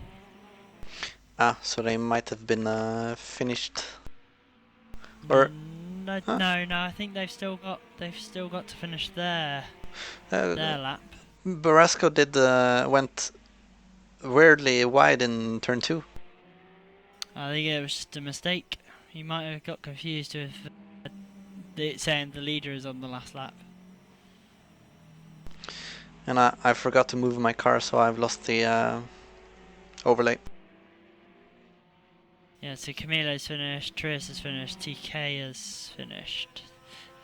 Ah, so they might have been finished. Or No, huh? no. I think they've still got to finish their lap. Brasco did went weirdly wide in turn 2. I think it was just a mistake. He might have got confused with saying the leader is on the last lap. And I forgot to move my car, so I've lost the overlay. Yeah, so Camilo's finished, Trias has finished, TK has finished.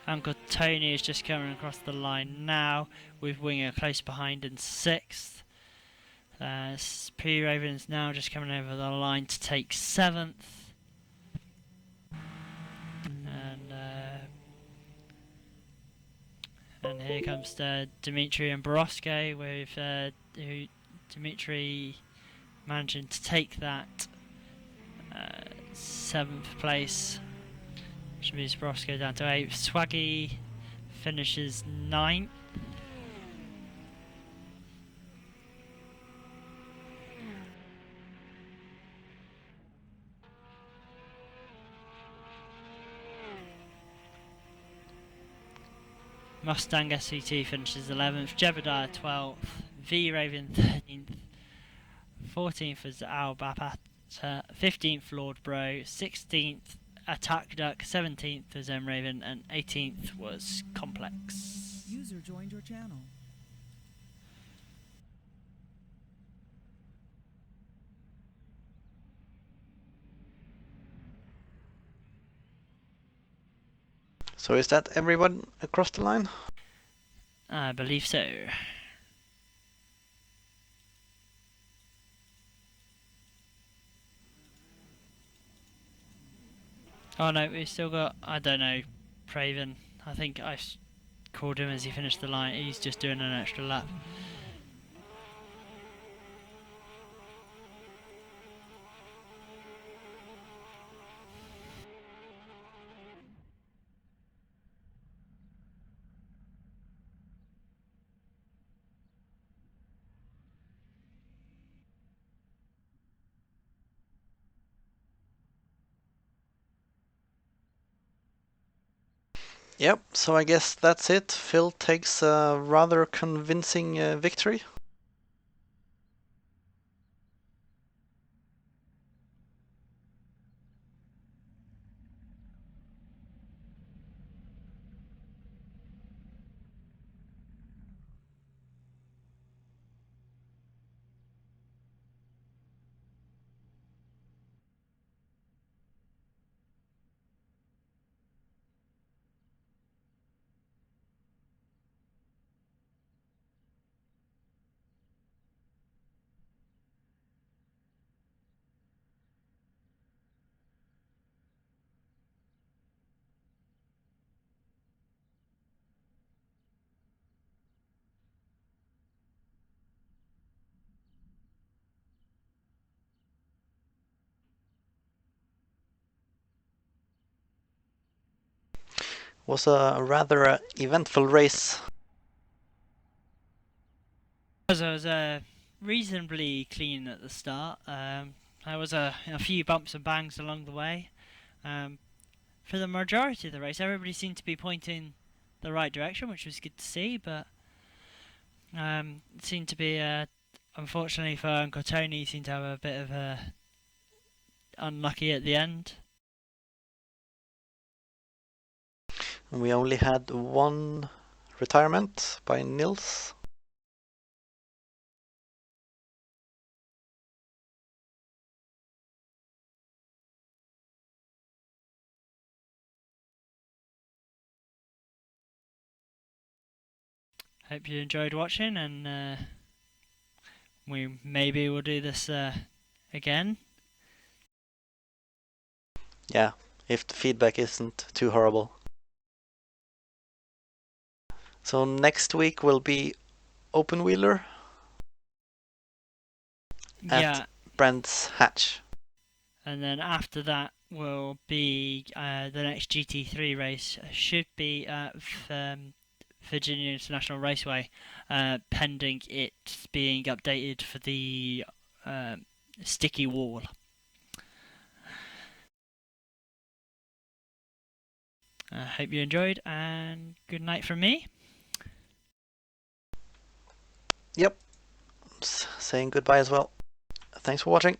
Uncle Tony is just coming across the line now, with Winger close behind in 6th. P-Raven's now just coming over the line to take 7th. And here comes Dimitri and Borosco, with Dimitri managing to take that 7th place, which moves Borosco down to 8th. Swaggy finishes 9th. Mustang SVT finishes 11th, Jebediah 12th, V-Raven 13th, 14th is Al Bapat, 15th Lord Bro, 16th Attack Duck, 17th was M-Raven, and 18th was Complex. User joined your channel. So is that everyone across the line? I believe so. Oh no, we've still got, I don't know, Praven. I think I called him as he finished the line. He's just doing an extra lap. Yep, so I guess that's it. Phil takes a rather convincing victory. Was a rather eventful race. As I was reasonably clean at the start. There was a few bumps and bangs along the way. For the majority of the race, everybody seemed to be pointing the right direction, which was good to see. But it seemed to be, unfortunately for Uncle Tony, he seemed to have a bit of a unlucky at the end. We only had one retirement by Nils. Hope you enjoyed watching, and we maybe will do this again. Yeah, if the feedback isn't too horrible. So next week will be Open Wheeler Yeah, at Brent's Hatch. and then after that will be the next GT3 race. Should be at Virginia International Raceway, pending it being updated for the sticky wall. Hope you enjoyed, and good night from me. Yep, saying goodbye as well. Thanks for watching.